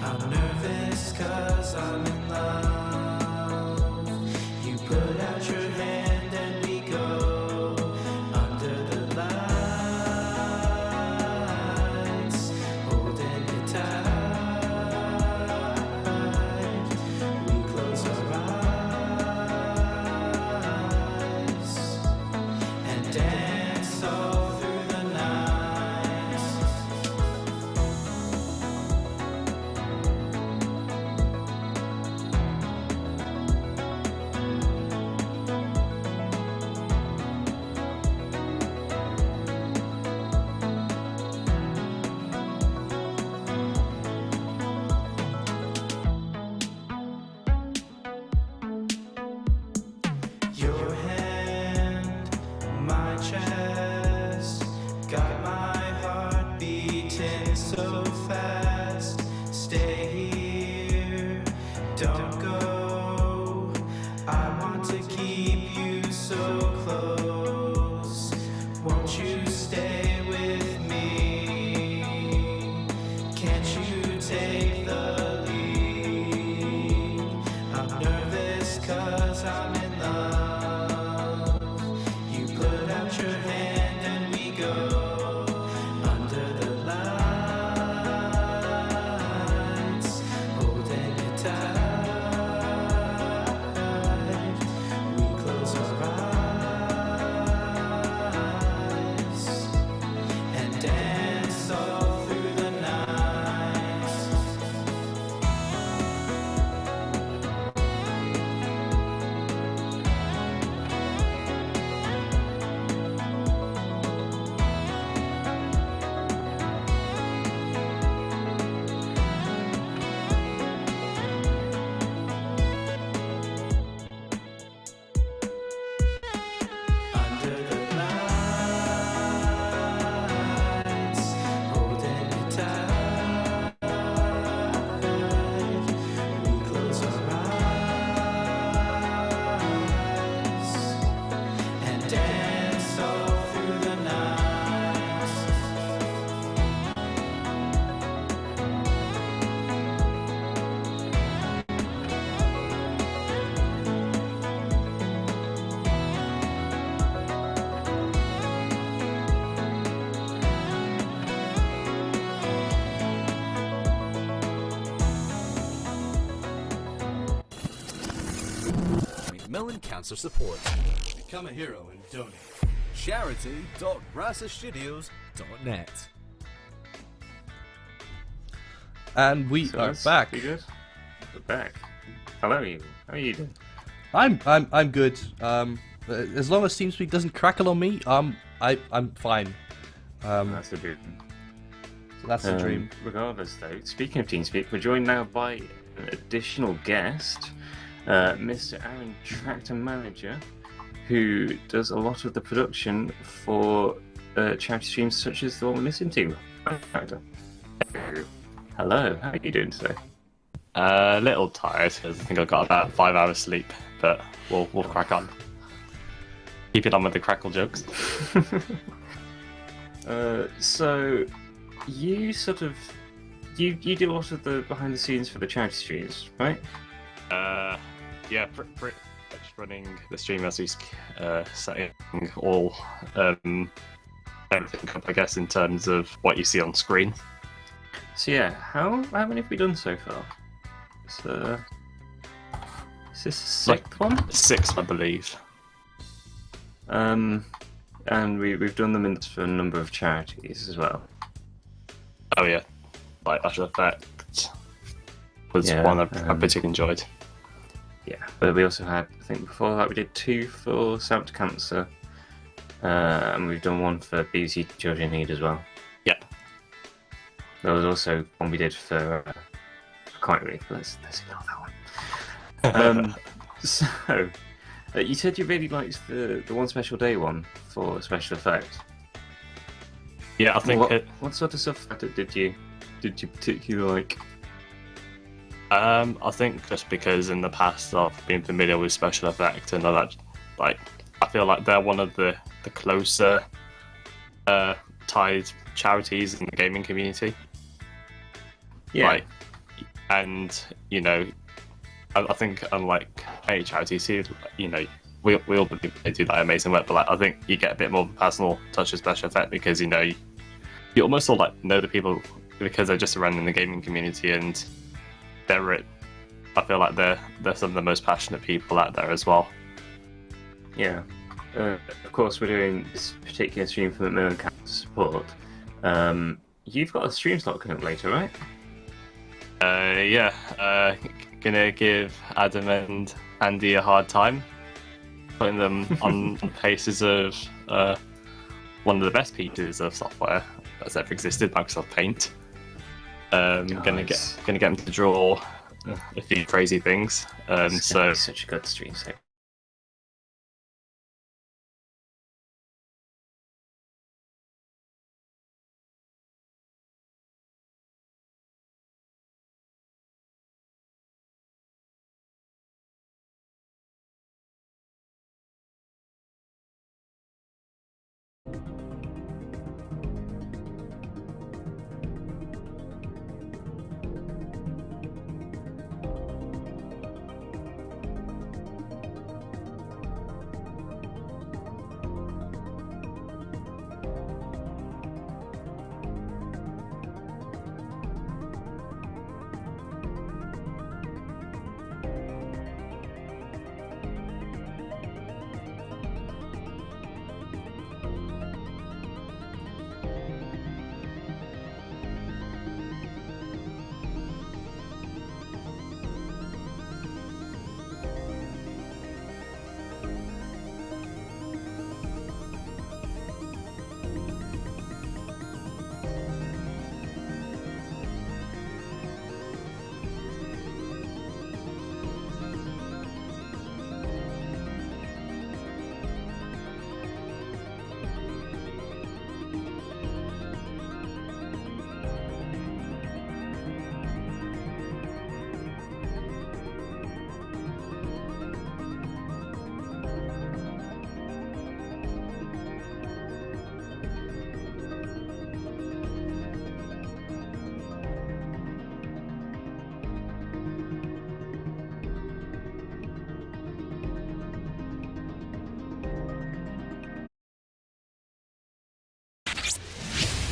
I'm nervous 'cause I'm in love. You put out your hand and we go under the lights, holding it tight. We close our eyes and dance all through the night. Your hand, my chest, got my heart beating so fast. Stay here, don't go. I want to keep you so close. Won't you stay with me? Can't you take the lead? I'm nervous 'cause I'm in love. You put out your hand and we go under the lights, holding it tight. We close our eyes and dance all through the night. Under the lights, holding it tight. We close our eyes and dance all through the night. Macmillan Cancer Support. Become a hero and donate. Charity.rasastudios.net. And we So are that's back. pretty good. We're back. Hello, Evul. How are you doing? I'm good. As long as TeamSpeak doesn't crackle on me, I'm fine. That's a good. So that's the dream. Regardless, though, speaking of TeamSpeak, we're joined now by an additional guest, Mr. Aaron, Tractor Manager. who does a lot of the production for charity streams such as the one we're listening to. Hello, how are you doing today? A little tired because I think I got about 5 hours sleep, but we'll crack on. Keep it on with the crackle jokes. So you sort of you do a lot of the behind the scenes for the charity streams, right? Yeah, pretty much running the stream as we setting all everything up, I guess, in terms of what you see on screen. So yeah, how many have we done so far? Is this the 6th one? 6th, I believe. And we've done them for a number of charities as well. Oh yeah, like Special Effect was one I particularly enjoyed. Yeah, but we also had, I think before that we did 2 for South to Cancer, and we've done 1 for BBC Children in Need as well. Yeah. There was also one we did for Quite Relief, but let's ignore that one. So, you said you really liked the One Special Day one for Special Effect. Yeah, I think what sort of stuff did you particularly like? I think just because in the past I've been familiar with Special Effect and that, like, I feel like they're one of the closer tied charities in the gaming community. Yeah. Like, and you know, I think unlike any charities who, you know, we all believe they do that amazing work, but like I think you get a bit more personal touch with Special Effect because you know you almost all like know the people because they're just around in the gaming community and I feel like they're some of the most passionate people out there as well. Yeah. Of course, we're doing this particular stream for Macmillan Cancer Support. You've got a stream slot coming up later, right? Yeah. Gonna give Adam and Andy a hard time, putting them on paces of one of the best pieces of software that's ever existed, Microsoft Paint. Gonna get them to draw a few crazy things. So such a good stream set.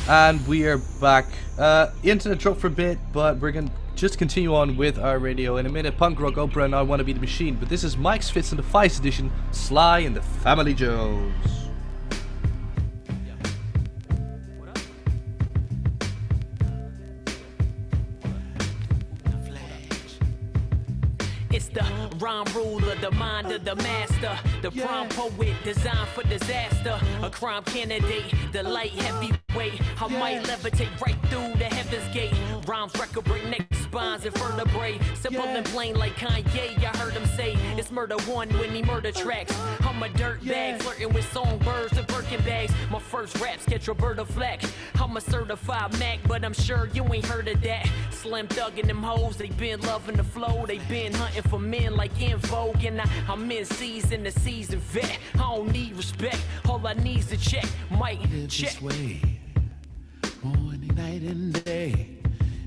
And we are back. Internet dropped for a bit, but we're going to just continue on with our radio in a minute. Punk Rock Opera and I Want to Be the Machine. But this is Mike's Fits in the Vice Edition, Sly and the Family Joes. It's the rhyme ruler, the mind of the master, the prime poet designed for disaster, a crime candidate, the light heavyweight. I might levitate right through the heaven's gate. Rhymes record break next bonds and vertebrae. Simple and plain like Kanye, I heard him say it's murder one when he murder tracks. I'm a dirt bag, flirting with songbirds and Birkin bags. My first raps catch Roberta Flack. I'm a certified Mac, but I'm sure you ain't heard of that. Slim thuggin' them hoes, they been loving the flow. They been hunting for men like in Vogue. And I'm in season, the season vet. I don't need respect, all I need's to check. Mike, check. This way, morning, night, and day.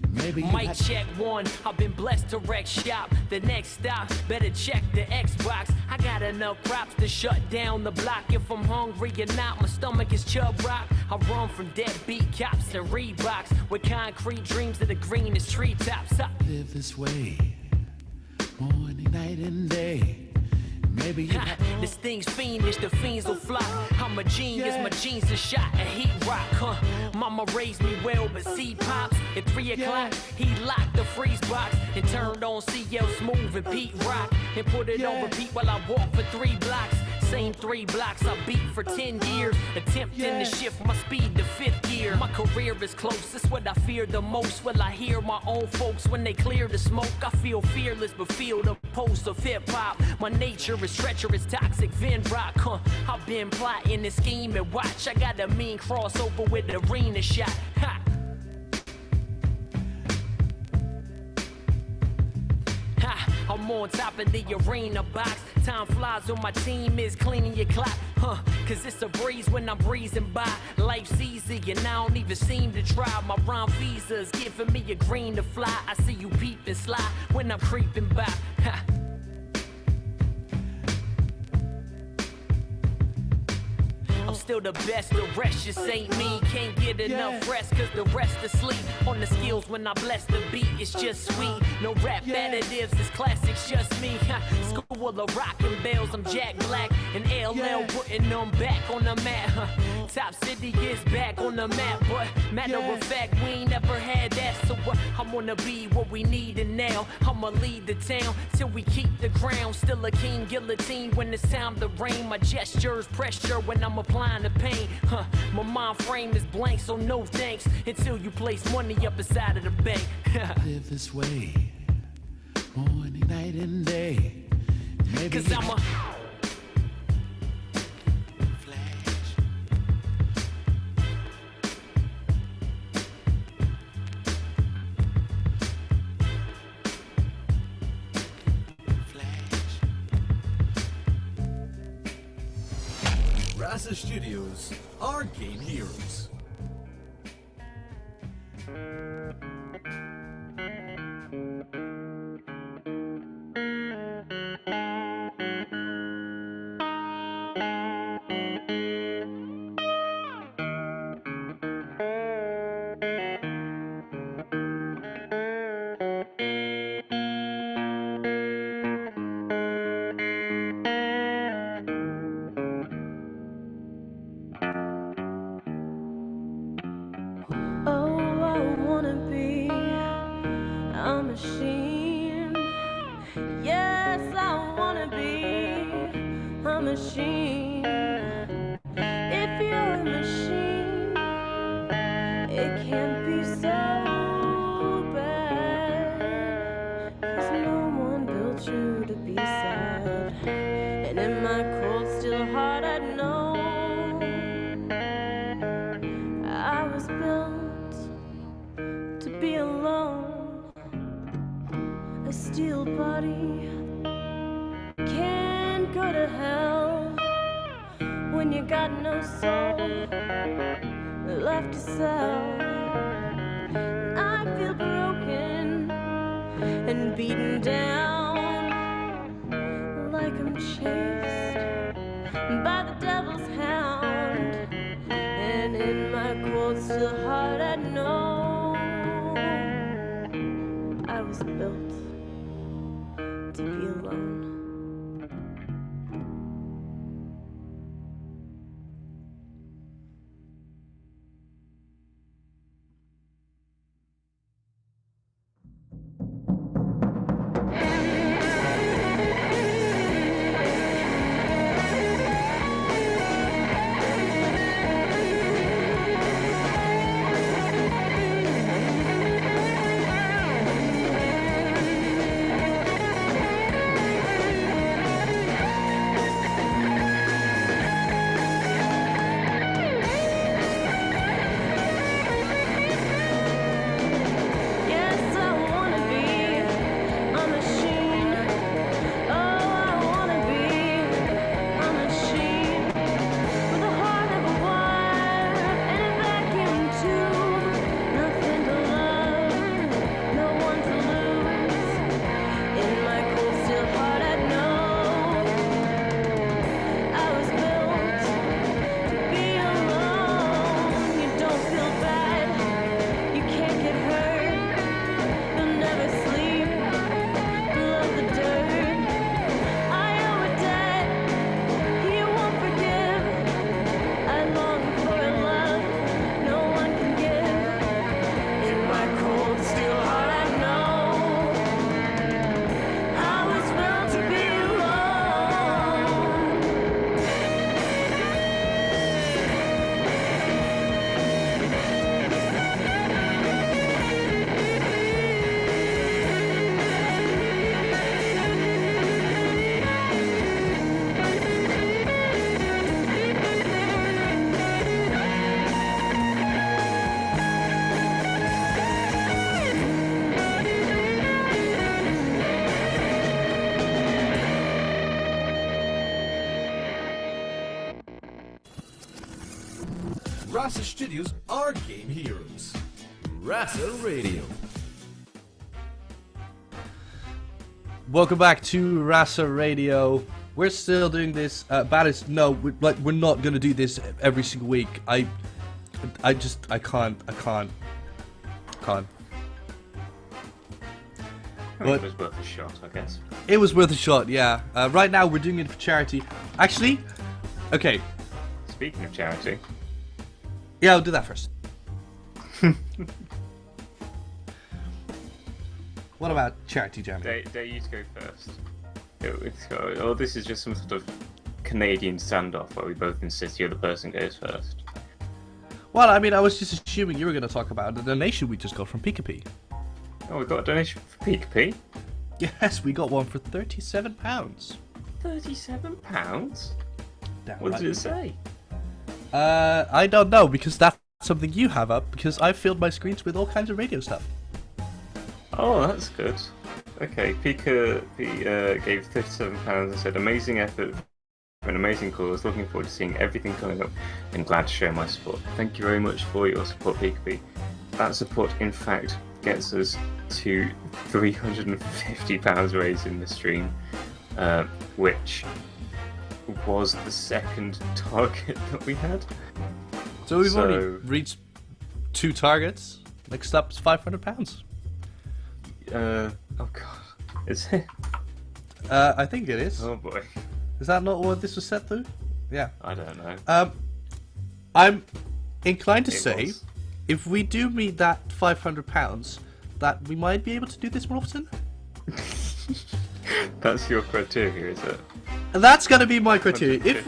Maybe Mic check one, I've been blessed to wreck shop. The next stop, better check the Xbox. I got enough props to shut down the block. If I'm hungry or not, my stomach is chub rock. I run from deadbeat cops and Reeboks with concrete dreams of the greenest treetops. Live this way, morning, night, and day. Maybe you this thing's fiendish, the fiends will fly. I'm a genius, my genes are shot at heat rock, huh? Mama raised me well, but see pops at 3 o'clock. He locked the freeze box and turned on CL Smooth and Pete Rock and put it on repeat while I walk for 3 blocks. Same 3 blocks I beat for 10 years, attempting to shift my speed to 5th gear. My career is close, that's what I fear the most. Will I hear my own folks when they clear the smoke? I feel fearless, but feel the pulse of hip-hop. My nature is treacherous, toxic, Vin Rock, huh? I've been plotting and scheming, watch. I got a mean crossover with arena shot, ha! I'm on top of the arena box. Time flies when my team is cleaning your clock, huh? Cause it's a breeze when I'm breezing by. Life's easy and I don't even seem to try. My rhyme visa's giving me a green to fly. I see you peeping sly when I'm creeping by, ha. I'm still the best, the rest just ain't me. Can't get enough rest cause the rest asleep. On the skills when I bless the beat, it's just sweet. No rap additives, this classic's just me. School of rockin' bells, I'm Jack Black. And LL putting them back on the map. Top City is back on the map, but matter of fact, we ain't never had that. So I'm gonna be what we need and now I'ma lead the town till we keep the crown. Still a king guillotine when it's time to reign. My gestures pressure when I'm applying the pain, huh? My mind frame is blank, so no thanks until you place money up inside of the bank. live this way, morning, night, and day. Maybe Cause I'm a RASA Studios, our game heroes. Machine. If you're a machine, it can't be so bad. 'Cause no one built you to be sad. And in my cold, still heart, I know I was built to be alone. A steel body can't go to hell when you got no soul left to sell. I feel broken and beaten down, like I'm chased by the devil's hound. And in my cold, still heart, I know I was built to be alone. RASA Studios are game heroes. RASA Radio. Welcome back to RASA Radio. We're still doing this. We're not gonna do this every single week. I can't. It was worth a shot, I guess. It was worth a shot, yeah. Right now we're doing it for charity. Actually, okay. Speaking of charity. Yeah, I'll do that first. What about charity, Jammy? Dare you to go first. This is just some sort of Canadian standoff where we both insist the other person goes first. Well, I mean, I was just assuming you were going to talk about the donation we just got from Peekapee. Oh, we got a donation for Peekapee? Yes, we got one for £37. £37? Damn What right. did it say? I don't know, because that's something you have up, because I filled my screens with all kinds of radio stuff. Oh, that's good. Okay, Pika gave £37 and said, amazing effort for an amazing cause. Looking forward to seeing everything coming up and glad to share my support. Thank you very much for your support, Peekabee. That support, in fact, gets us to £350 raised in the stream, which was the second target that we had. So we've already reached 2 targets. Next up is £500. Oh god, is it? I think it is. Oh boy. Is that not what this was set to? Yeah. I don't know. I'm inclined to It say, was. if we do meet that £500, that we might be able to do this more often. That's your criteria, is it? And that's gonna be my criteria. If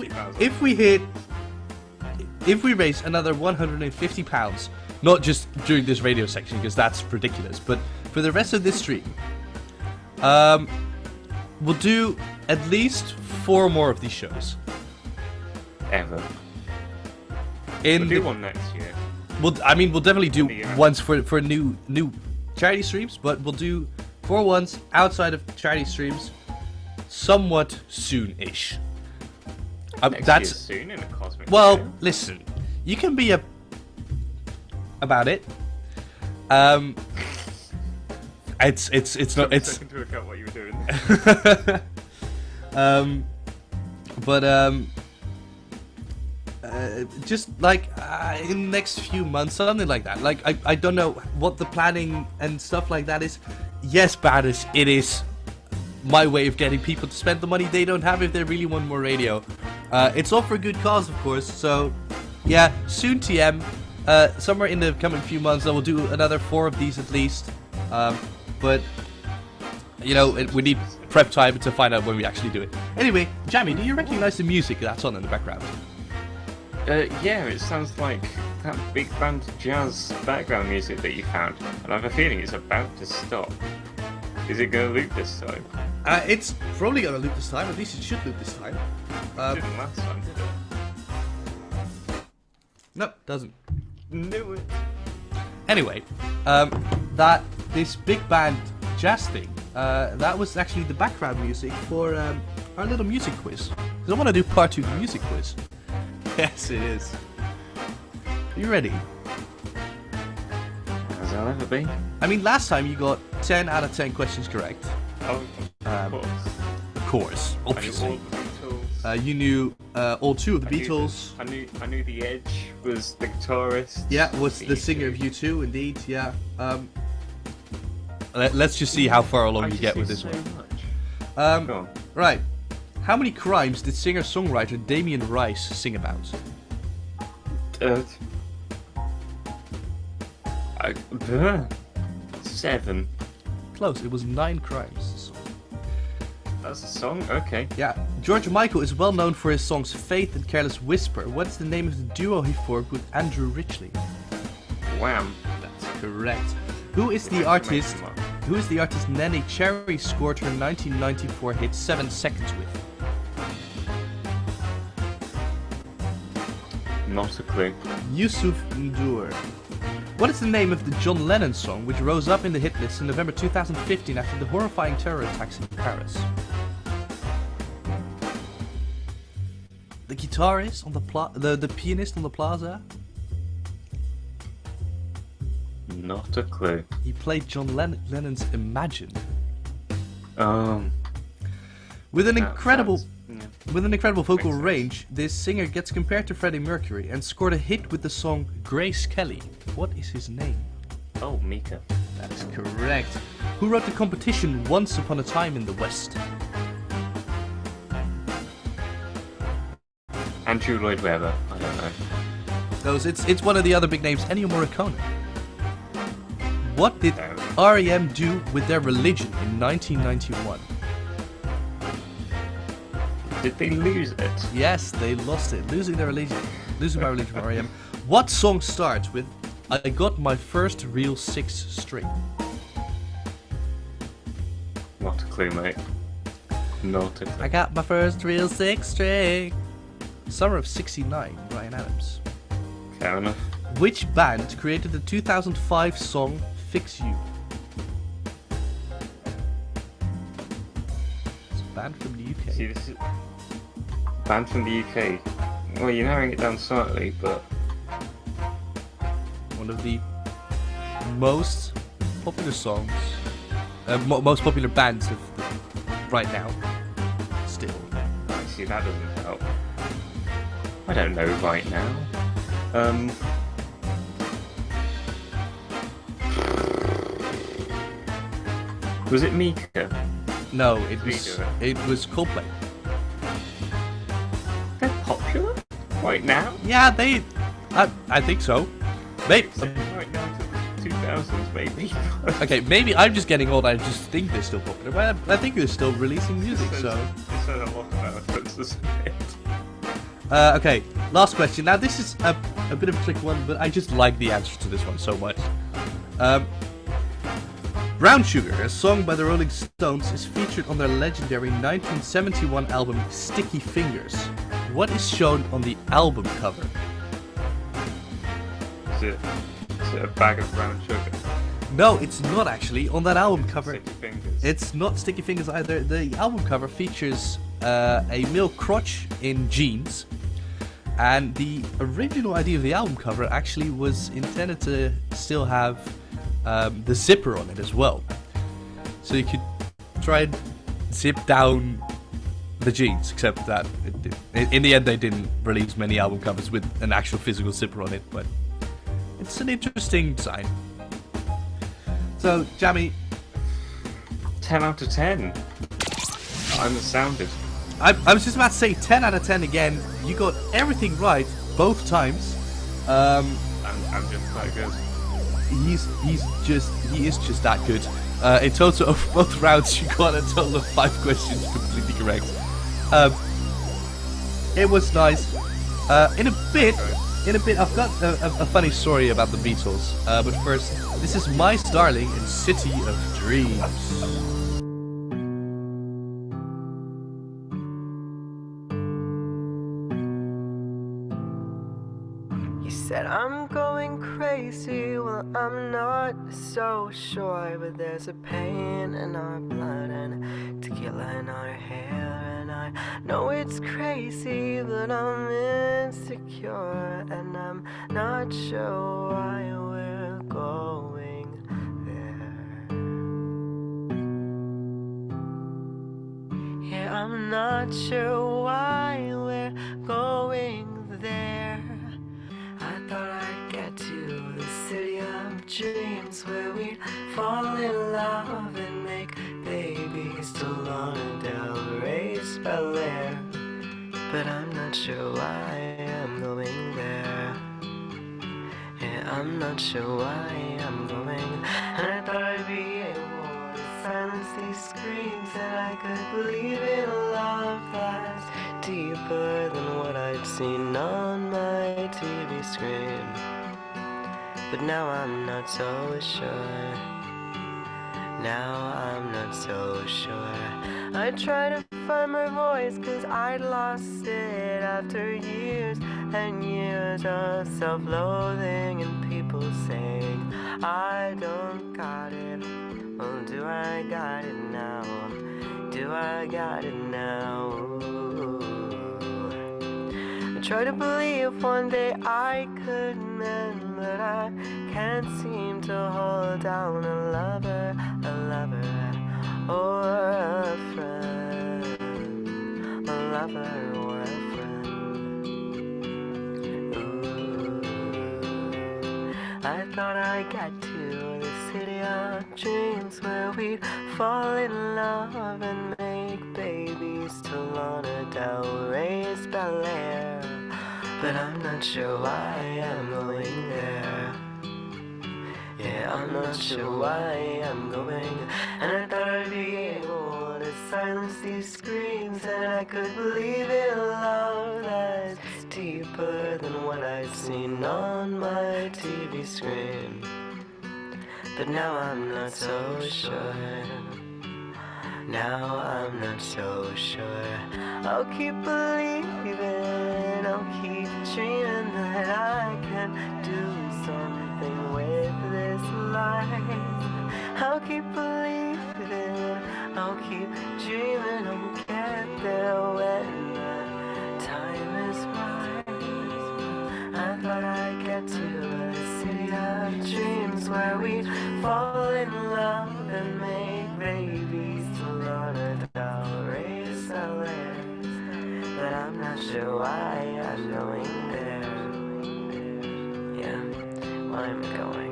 we raise another £150, not just during this radio section because that's ridiculous, but for the rest of this stream, we'll do at least 4 more of these shows. Ever. We'll do one next year. We'll definitely do ones for new charity streams, but we'll do 4 ones outside of charity streams, somewhat soon-ish. Next That's year soon in a cosmic. well. scale. Listen, you can be about it. It's not. It's Take into account what you were doing. just like in the next few months, something like that. Like I don't know what the planning and stuff like that is. Yes, Banish, it is my way of getting people to spend the money they don't have if they really want more radio. It's all for a good cause, of course. So yeah, soon TM. Somewhere in the coming few months, I will do another 4 of these at least. But we need prep time to find out when we actually do it. Anyway, Jammy, do you recognize the music that's on in the background? Yeah, it sounds like that big band jazz background music that you found, and I have a feeling it's about to stop. Is it going to loop this time? It's probably gonna loop this time. At least it should loop this time. It didn't last time, did it? No, doesn't. Knew it. Anyway, this big band jazz thing, that was actually the background music for our little music quiz. Because I want to do part 2 of the music quiz. Yes, it is. Are you ready? As I'll ever be. I mean, last time you got 10 out of 10 questions correct. Oh, of course. Of course, obviously. I knew all the Beatles. You knew all 2 of the Beatles. I knew the Edge was the guitarist. Yeah, was the singer of U2, indeed. Yeah. Let's just see how far along you get with this one. Go on. Right. How many crimes did singer-songwriter Damien Rice sing about? 7. Close. It was 9 crimes. That's a song? Okay. Yeah. George Michael is well known for his songs Faith and Careless Whisper. What is the name of the duo he formed with Andrew Ridgeley? Wham. That's correct. Who is the artist Nanny Cherry scored her 1994 hit 7 Seconds with? Not a clue. Yusuf N'Dour. What is the name of the John Lennon song which rose up in the hit list in November 2015 after the horrifying terror attacks in Paris? The guitarist on the pianist on the plaza? Not a clue. He played John Lennon's Imagine. With an incredible vocal range, this singer gets compared to Freddie Mercury and scored a hit with the song Grace Kelly. What is his name? Oh, Mika. That is correct. Who wrote the competition Once Upon a Time in the West? Andrew Lloyd Webber. I don't know. It's one of the other big names, Ennio Morricone. What did REM do with their religion in 1991? Did they lose it? Yes, they lost it. Losing my religion from REM. What song starts with I got my first real 6 string? Not a clue, mate. Not a clue. I got my first real 6 string. Summer of '69, Bryan Adams. Fair enough. Which band created the 2005 song Fix You? It's a band from the UK. See, this is band from the UK. Well, you're narrowing it down slightly, but one of the most popular songs, most popular bands of right now. Still. See, that doesn't help. I don't know right now. Was it Mika? No, it was Coldplay. They're popular right now? Yeah, I think so. Maybe right now to the 2000s, maybe. Okay, maybe I'm just getting old. I just think they're still popular, but I think they're still releasing music. It says a lot about us, doesn't it? Okay, last question. Now this is a bit of a trick one, but I just like the answer to this one so much. Brown Sugar, a song by the Rolling Stones, is featured on their legendary 1971 album Sticky Fingers. What is shown on the album cover? Is it a bag of brown sugar? No, it's not actually. On that album cover, Sticky Fingers. It's not Sticky Fingers either. The album cover features a male crotch in jeans. And the original idea of the album cover actually was intended to still have the zipper on it as well. So you could try and zip down the jeans, except that in the end they didn't release many album covers with an actual physical zipper on it, but it's an interesting design. So, Jammy. 10 out of 10. I'm astounded. I was just about to say 10 out of 10 again. You got everything right both times. I'm just that good. He is just that good. In total of both rounds, you got a total of 5 questions completely correct. It was nice. In a bit, I've got a funny story about the Beatles. But first, this is My Darling in City of Dreams. Said I'm going crazy, well I'm not so sure, but there's a pain in our blood and tequila in our hair, and I know it's crazy, but I'm insecure, and I'm not sure why we're going there. Yeah, I'm not sure why we're going there. I thought I'd get to the city of dreams where we'd fall in love and make babies to Lana Del Rey's Bel Air. But I'm not sure why I'm going there. Yeah, I'm not sure why I'm going. And I thought I'd be able to silence these screams, that I could believe in a love that's deeper than what I'd seen on my TV screen. But now I'm not so sure. Now I'm not so sure. I try to find my voice, 'cause I'd lost it after years and years of self-loathing and people saying I don't got it. Well, do I got it now? Do I got it now? Ooh. I try to believe one day I could mend that I can't seem to hold down a lover, or a friend, a lover or a friend. Ooh, I thought I'd get to the city of dreams where we'd fall in love and make babies to Lana Del Rey's Bel Air. But I'm not sure why I'm going there. Yeah, I'm not sure why I'm going. And I thought I'd be able to silence these screams, and I could believe in love that's deeper than what I've seen on my TV screen. But now I'm not so sure. Now I'm not so sure. I'll keep believing, I'll keep dreaming that I can do something with this life. I'll keep believing, I'll keep dreaming, I'll get there when the time is right. I thought I'd get to the city of dreams where we'd fall in love and make babies to Lana Del Rey's Bel Air. But I'm not sure why I'm going there. Yeah, why am I going?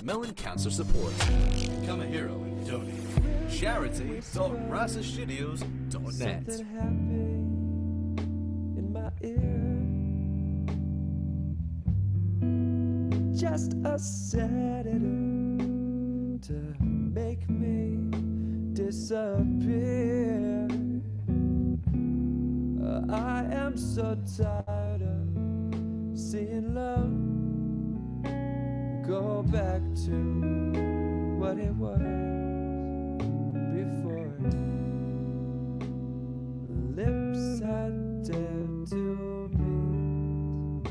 Melon Cancer Support. Become a hero and donate. Charity.rasastudios.net. Something happy in my ear. Just a sedative to make me disappear. I am so tired of seeing love go back to what it was before. Lips I dared to meet.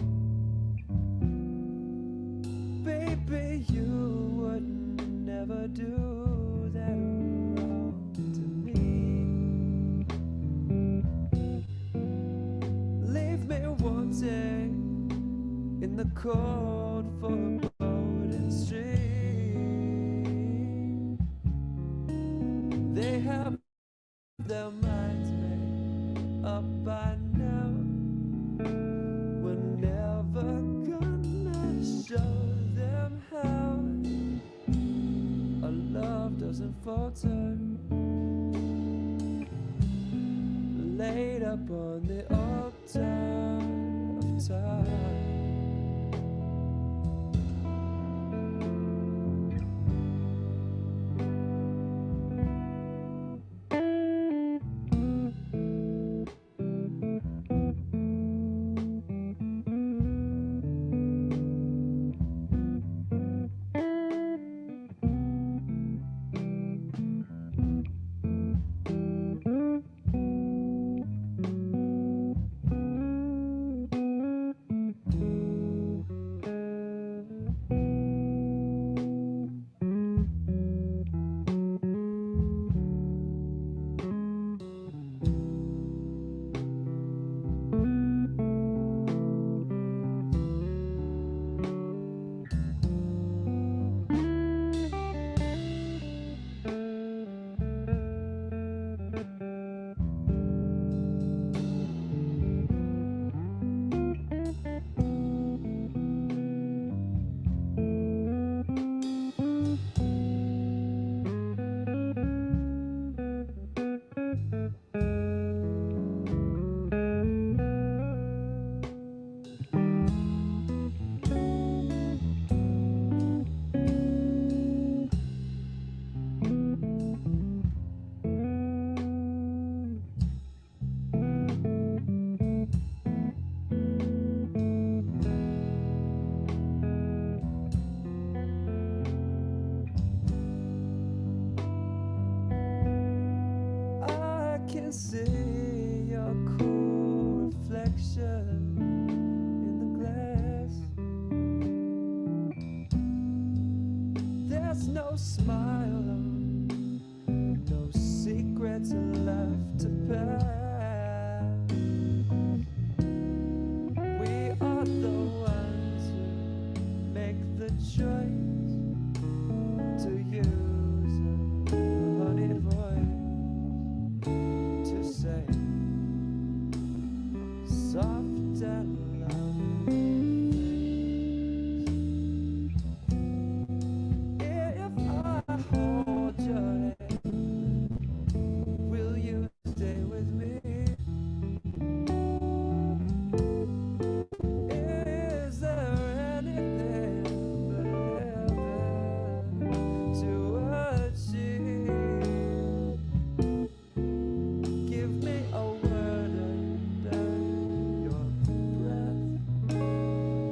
Baby, you would never do that wrong to me. Leave me wanting in the cold for a stream. They have their minds made up by now. We're never gonna show them how a love doesn't falter. Laid up on the altar of time. no smile, no secrets left to pass. We are the ones who make the choice to use a honeyed voice to say soft and loud things. If I hold your hand, will you stay with me? Is there anything but heaven to achieve? Give me a word under your breath.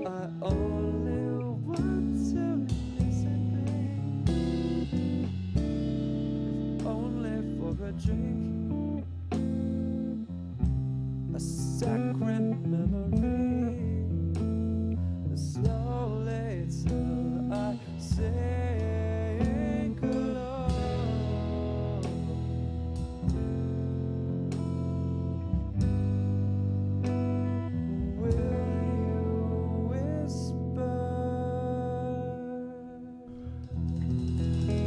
I only want to listen, if only for a drink, a sacred memory. Slowly till I sink alone. Will you whisper?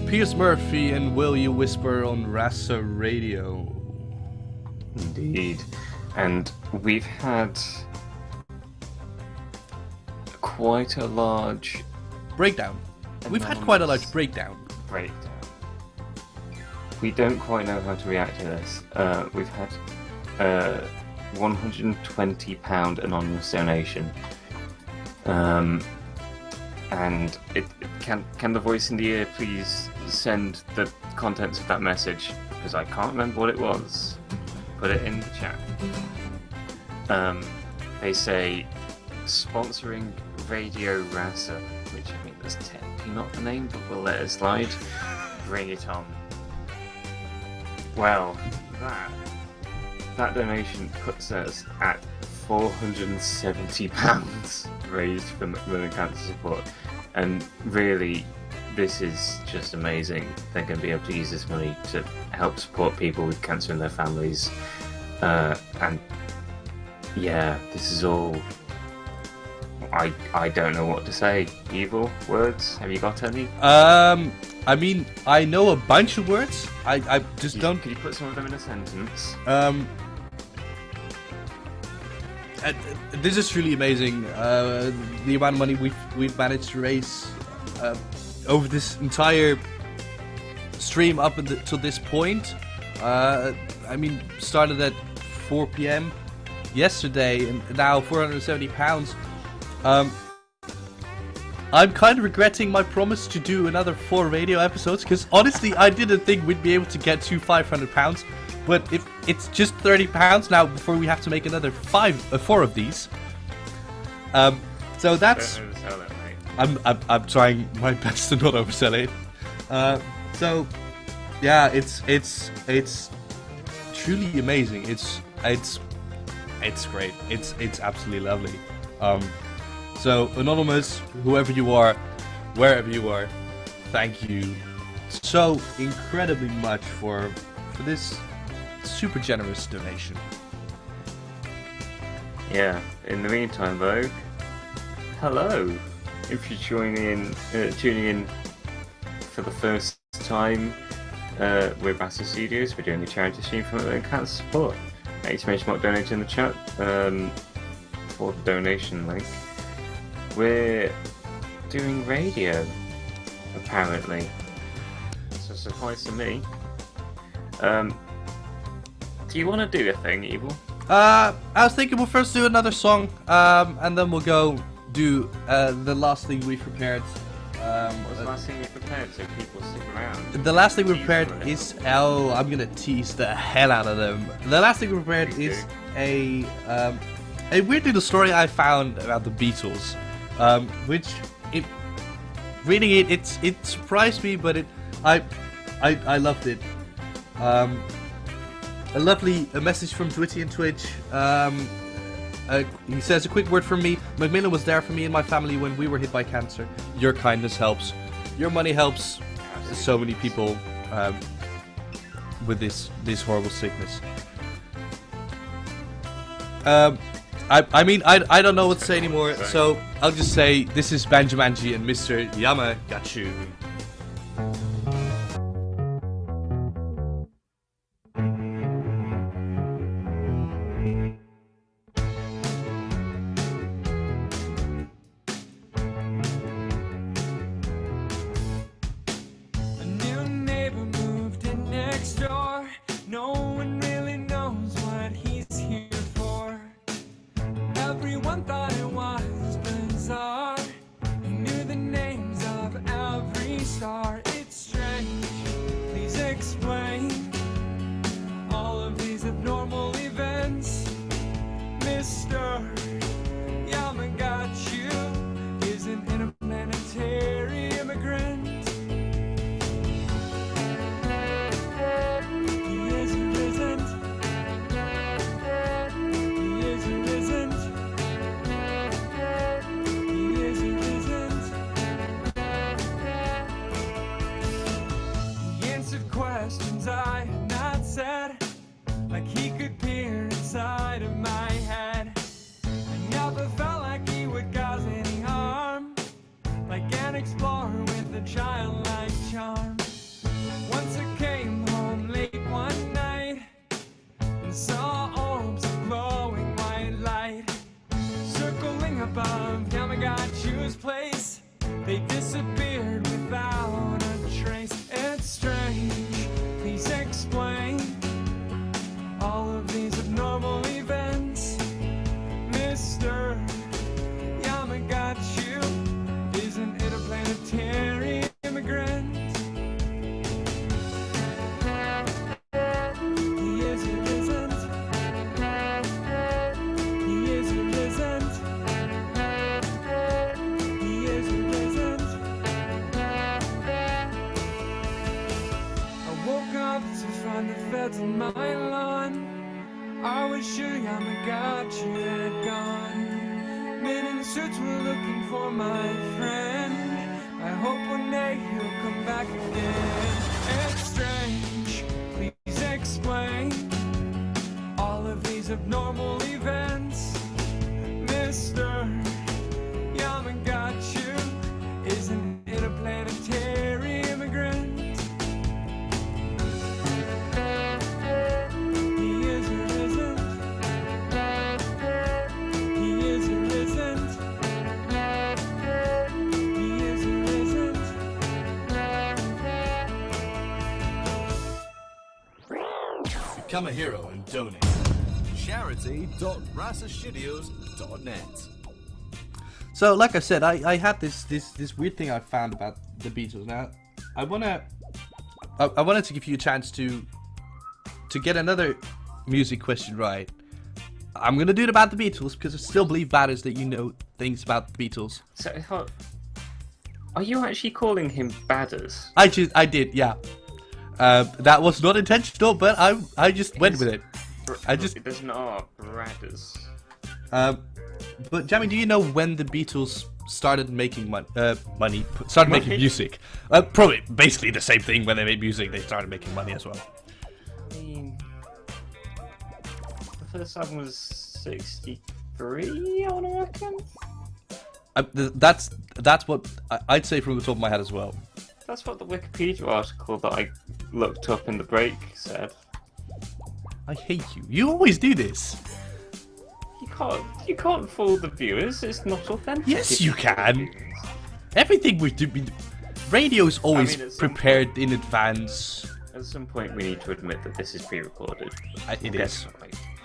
Piers Murphy and Will You Whisper on RASA Radio. Indeed. And we've had quite a large breakdown. We've had quite a large breakdown. We don't quite know how to react to this. We've had £120 anonymous donation. And can the voice in the ear please send the contents of that message? Because I can't remember what it was. Put it in the chat. They say sponsoring Radio RASA, which I mean that's technically not the name, but we'll let it slide. Bring it on. Well, that donation puts us at £470 raised for Macmillan Cancer Support, and really, this is just amazing. They're going to be able to use this money to help support people with cancer in their families, and yeah, this is all. I don't know what to say. Evil words? Have you got any? I mean, I know a bunch of words. I just don't. Could you put some of them in a sentence? This is truly amazing. The amount of money we've managed to raise over this entire stream up until this point. I mean, started at 4 p.m. yesterday, and now £470. I'm kind of regretting my promise to do another 4 radio episodes, because honestly, I didn't think we'd be able to get to £500. But if it's just £30 now before we have to make another 4 of these. So that's. Don't oversell it, mate. I'm trying my best to not oversell it. So yeah, it's truly amazing. It's great. It's absolutely lovely. So anonymous, whoever you are, wherever you are, thank you so incredibly much for this super generous donation. Yeah. In the meantime, though, hello. If you're tuning in for the first time, we're RASA Studios. We're doing a charity stream for cancer support. Exclamation mark donate in the chat for the donation link. We're doing radio, apparently. It's a surprise to me. Do you want to do a thing, Evil? I was thinking we'll first do another song, and then we'll go do the last thing we prepared. What's the last thing we prepared so people stick around? The last thing we prepared is... Oh, I'm gonna tease the hell out of them. The last thing we prepared is a weird little story I found about the Beatles, which reading it surprised me, but I loved it. A message from Twitty and Twitch. He says, a quick word from me. Macmillan was there for me and my family when we were hit by cancer. Your kindness helps. Your money helps. so many people with this horrible sickness. I mean, I don't know what to say anymore, so I'll just say this is Banjamanji and Mr. Yamagachu. A new neighbor moved in next door. No one really knows what he's here for. Everyone thought it was bizarre. He knew the names of every star. It's strange. Please explain all of these abnormal events. Mr. Yamagachu is an interplanetary immigrant. He is or isn't. He is or isn't. He is or isn't. He answered questions I had not said, like he could peer inside of my head. I never felt like he would cause any harm, like an explorer with a childlike charm. Once I came home late one night and saw orbs of glowing white light circling above Yamagachu's place. They disappeared without a trace. It's strange. Please explain all of these abnormal events. Mr. Yamagachu is an interplanetary immigrant. He is or isn't. He is or isn't. He is or isn't. I woke up to find the feds on my lawn. I was sure Yamagachi had gone. Men in suits were looking for my friend. I hope one day he'll come back again. It's strange. Please explain all of these abnormal events. Mr. Yamagachu is an interplanetary immigrant. He is or isn't. He is or isn't. He is or isn't. Become a hero and donate. Charity.rasastudios.net. So, like I said, I had this weird thing I found about the Beatles. Now, I wanted to give you a chance to get another music question right. I'm gonna do it about the Beatles because I still believe matters that you know things about the Beatles. So, are you actually calling him Badders? I did, yeah. That was not intentional, but I just went with it. There's an R, Bradders. But Jammy, do you know when the Beatles started making making music? Probably basically the same thing. When they made music, they started making money as well. I mean, the first album was 63, I want to reckon. That's what I'd say from the top of my head as well. That's what the Wikipedia article that I looked up in the break said. I hate you. You always do this. You can't fool the viewers. It's not authentic. Yes, you can. Everything we do, radio's always prepared in advance. At some point, we need to admit that this is pre-recorded. It is.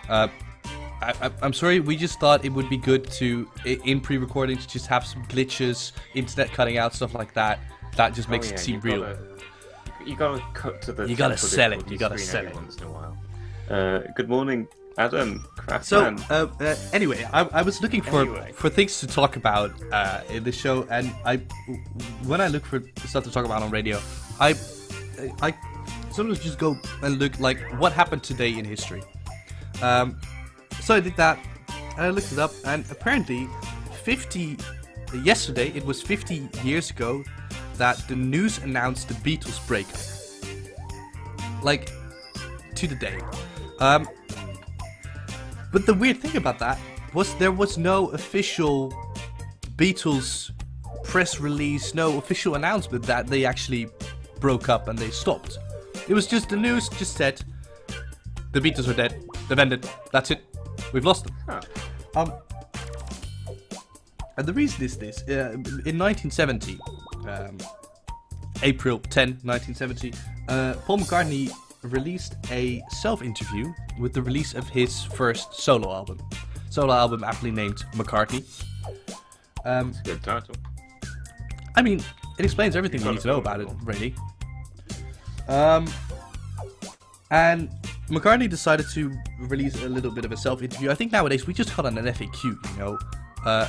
I'm sorry. We just thought it would be good to, in pre-recording, to just have some glitches, internet cutting out, stuff like that. That just makes it seem real. You gotta cut to the. You gotta sell it. You gotta sell it once in a while. Good morning, Adam. So, anyway, I was looking for things to talk about in the show, and when I look for stuff to talk about on radio, I sometimes just go and look like what happened today in history. So I did that, and I looked it up, and apparently, yesterday it was 50 years ago that the news announced the Beatles breakup. Like, to the day. But the weird thing about that was there was no official Beatles press release, no official announcement that they actually broke up and they stopped. It was just the news just said, the Beatles are dead, they've ended, that's it, we've lost them. And the reason is this, in 1970, April 10, 1970, Paul McCartney released a self-interview with the release of his first solo album. Solo album aptly named McCartney. That's a good title. I mean, it explains everything we need to know about it, really. And McCartney decided to release a little bit of a self-interview. I think nowadays we just call it an FAQ, you know.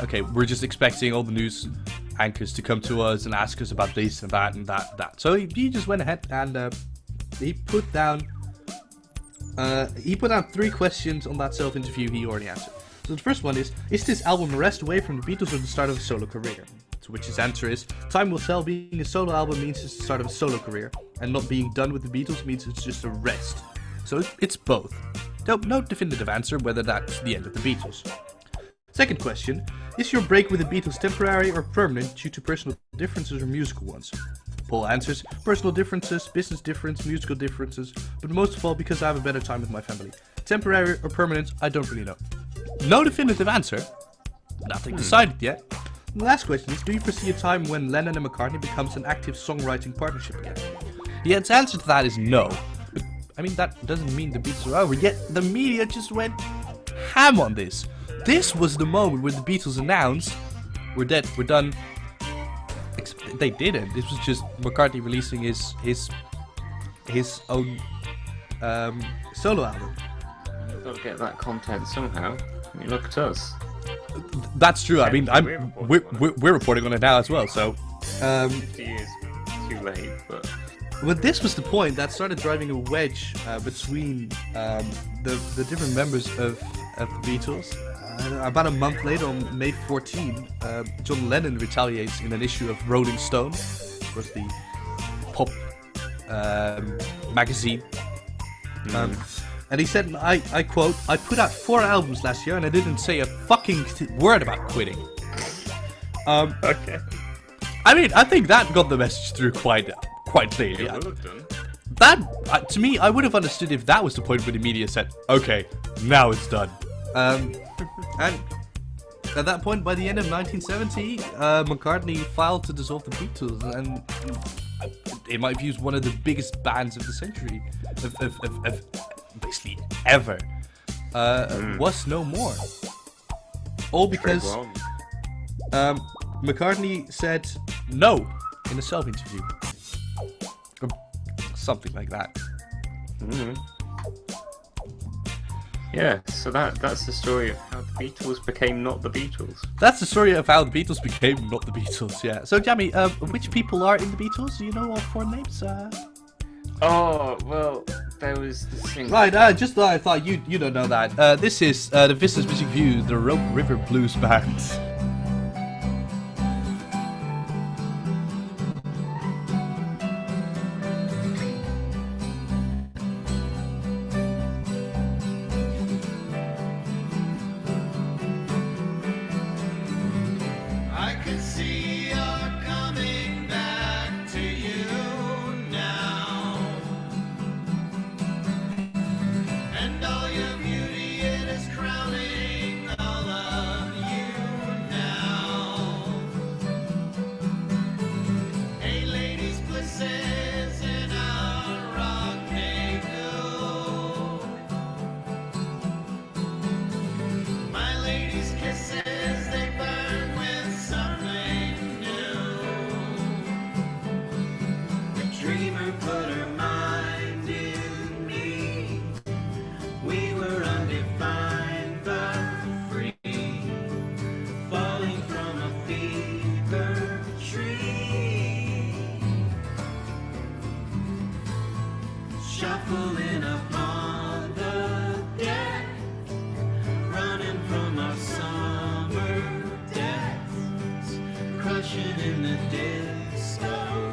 Okay, we're just expecting all the news anchors to come to us and ask us about this and that and that. So he just went ahead and he put down 3 questions on that self-interview he already answered. So the first one is this album a rest away from the Beatles or the start of a solo career? To which his answer is, time will tell. Being a solo album means it's the start of a solo career, and not being done with the Beatles means it's just a rest. So it's both. No definitive answer whether that's the end of the Beatles. Second question, is your break with the Beatles temporary or permanent due to personal differences or musical ones? Paul answers, personal differences, business difference, musical differences, but most of all because I have a better time with my family. Temporary or permanent, I don't really know. No definitive answer. Nothing decided yet. And the last question is, do you foresee a time when Lennon and McCartney becomes an active songwriting partnership again? Its answer to that is no. But, I mean, that doesn't mean the Beatles are over, yet the media just went ham on this. This was the moment when the Beatles announced, we're dead, we're done. Except they didn't. This was just McCartney releasing his own solo album. You've got to get that content somehow. I mean, look at us. That's true. I mean, we're reporting on it now as well. So, 50 years too late, but this was the point that started driving a wedge between the different members of the Beatles. About a month later, on May 14, John Lennon retaliates in an issue of Rolling Stone, of course, the pop magazine. And he said, I quote, I put out 4 albums last year and I didn't say a fucking word about quitting. Okay. I mean, I think that got the message through quite clearly. It would have done. That, to me, I would have understood if that was the point where the media said, okay, now it's done. And at that point, by the end of 1970, McCartney filed to dissolve the Beatles, and in my view, is one of the biggest bands of the century, of basically ever, was no more. All because McCartney said no in a self-interview, or something like that. Yeah, so that's the story of how the Beatles became not the Beatles. That's the story of how the Beatles became not the Beatles, yeah. So, Jammy, which people are in the Beatles? Do you know all 4 names? Oh, well, there was the singer. Right, just I thought you don't know that. This is the Vistas Music View, the Rope River Blues Band. I can see you're coming back to you now, and all your beauty it is crowning all of you now. Hey ladies, blisses in our rendezvous. My ladies' kisses, they burn with something new. The dreamer put her mind in me. We were undefined but free, falling from a fever tree, shuffling upon the deck, running from our summer depths, crushing in the disco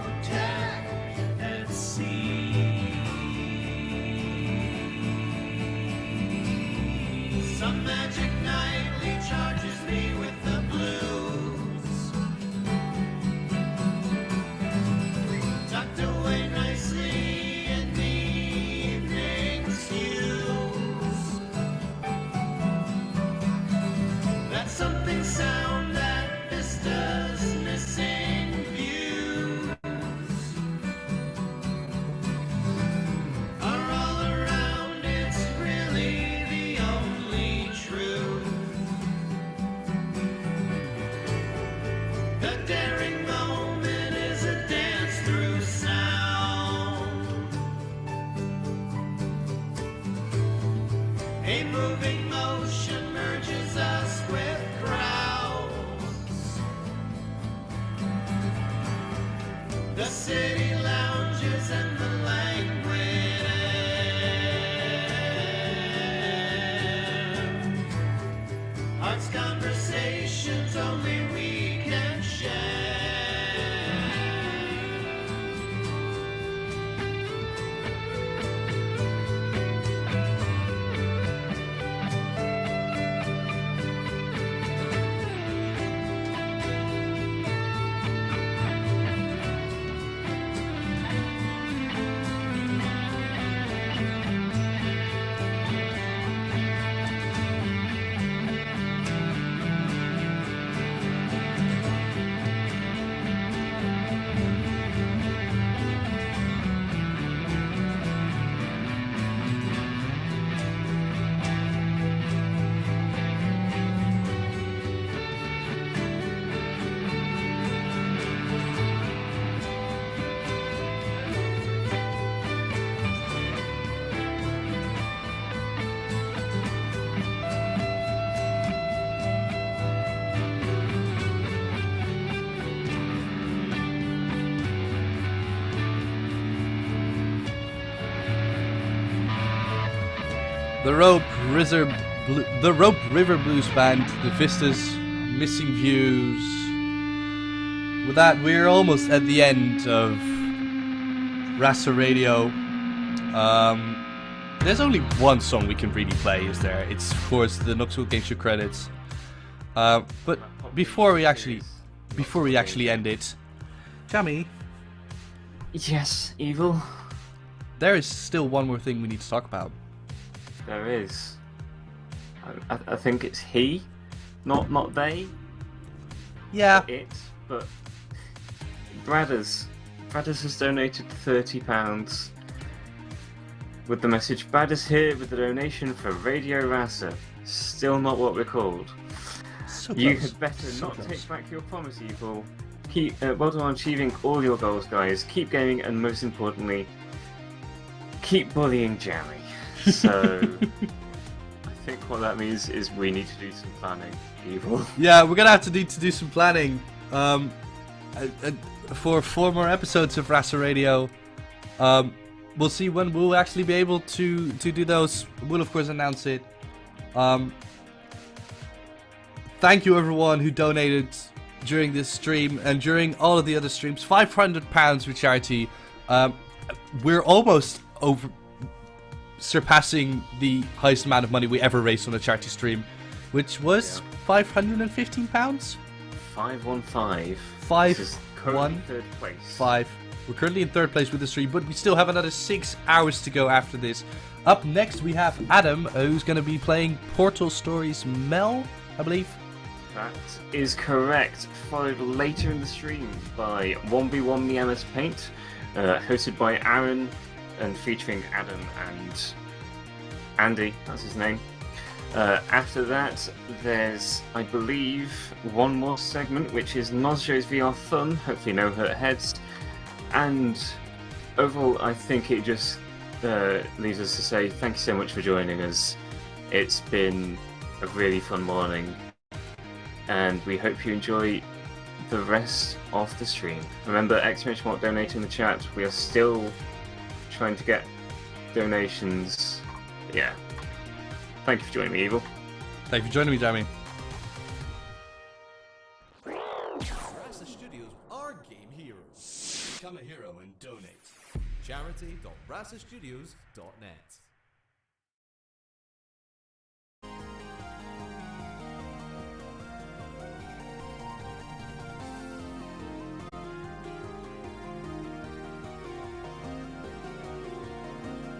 Hearts conversations only we can share. The Rope River Blues Band, the Vistas, Missing Views. With that, we're almost at the end of RASA Radio. There's only one song we can really play, is there? It's, of course, the Knoxville Game Show credits. But before we actually end it, Jammy. Yes, Evil. There is still one more thing we need to talk about. There is. I think it's he, not they. Yeah. It, but Bradders has donated £30 with the message "Bradders here with the donation for Radio RASA." Still not what we're called. So You close. had better So not close. take back your promise, Evil. Well done on achieving all your goals, guys. Keep gaming, and most importantly, keep bullying Jammy. So, I think what that means is we need to do some planning, Evil. Yeah, we're gonna have to need to do some planning for 4 more episodes of RASA Radio. We'll see when we'll actually be able to do those. We'll of course announce it. Thank you everyone who donated during this stream and during all of the other streams. £500 for charity. We're almost surpassing the highest amount of money we ever raised on a charity stream, which was £515. 515. Five, This is currently one, third place. 5. We're currently in 3rd place with the stream, but we still have another 6 hours to go after this. Up next, we have Adam, who's going to be playing Portal Stories Mel, I believe. That is correct. Followed later in the stream by 1v1 the MS Paint, hosted by Aaron and featuring Adam and Andy, that's his name. After that, there's, I believe, one more segment, which is Nozjo's VR Fun, hopefully no hurt heads. And overall, I think it just leaves us to say thank you so much for joining us. It's been a really fun morning, and we hope you enjoy the rest of the stream. Remember, exclamation mark donate in the chat. We are still trying to get donations. Yeah. Thank you for joining me, Evil. Thank you for joining me, Jammy. RASA Studios are game heroes. Become a hero and donate. Charity.rasastudios.net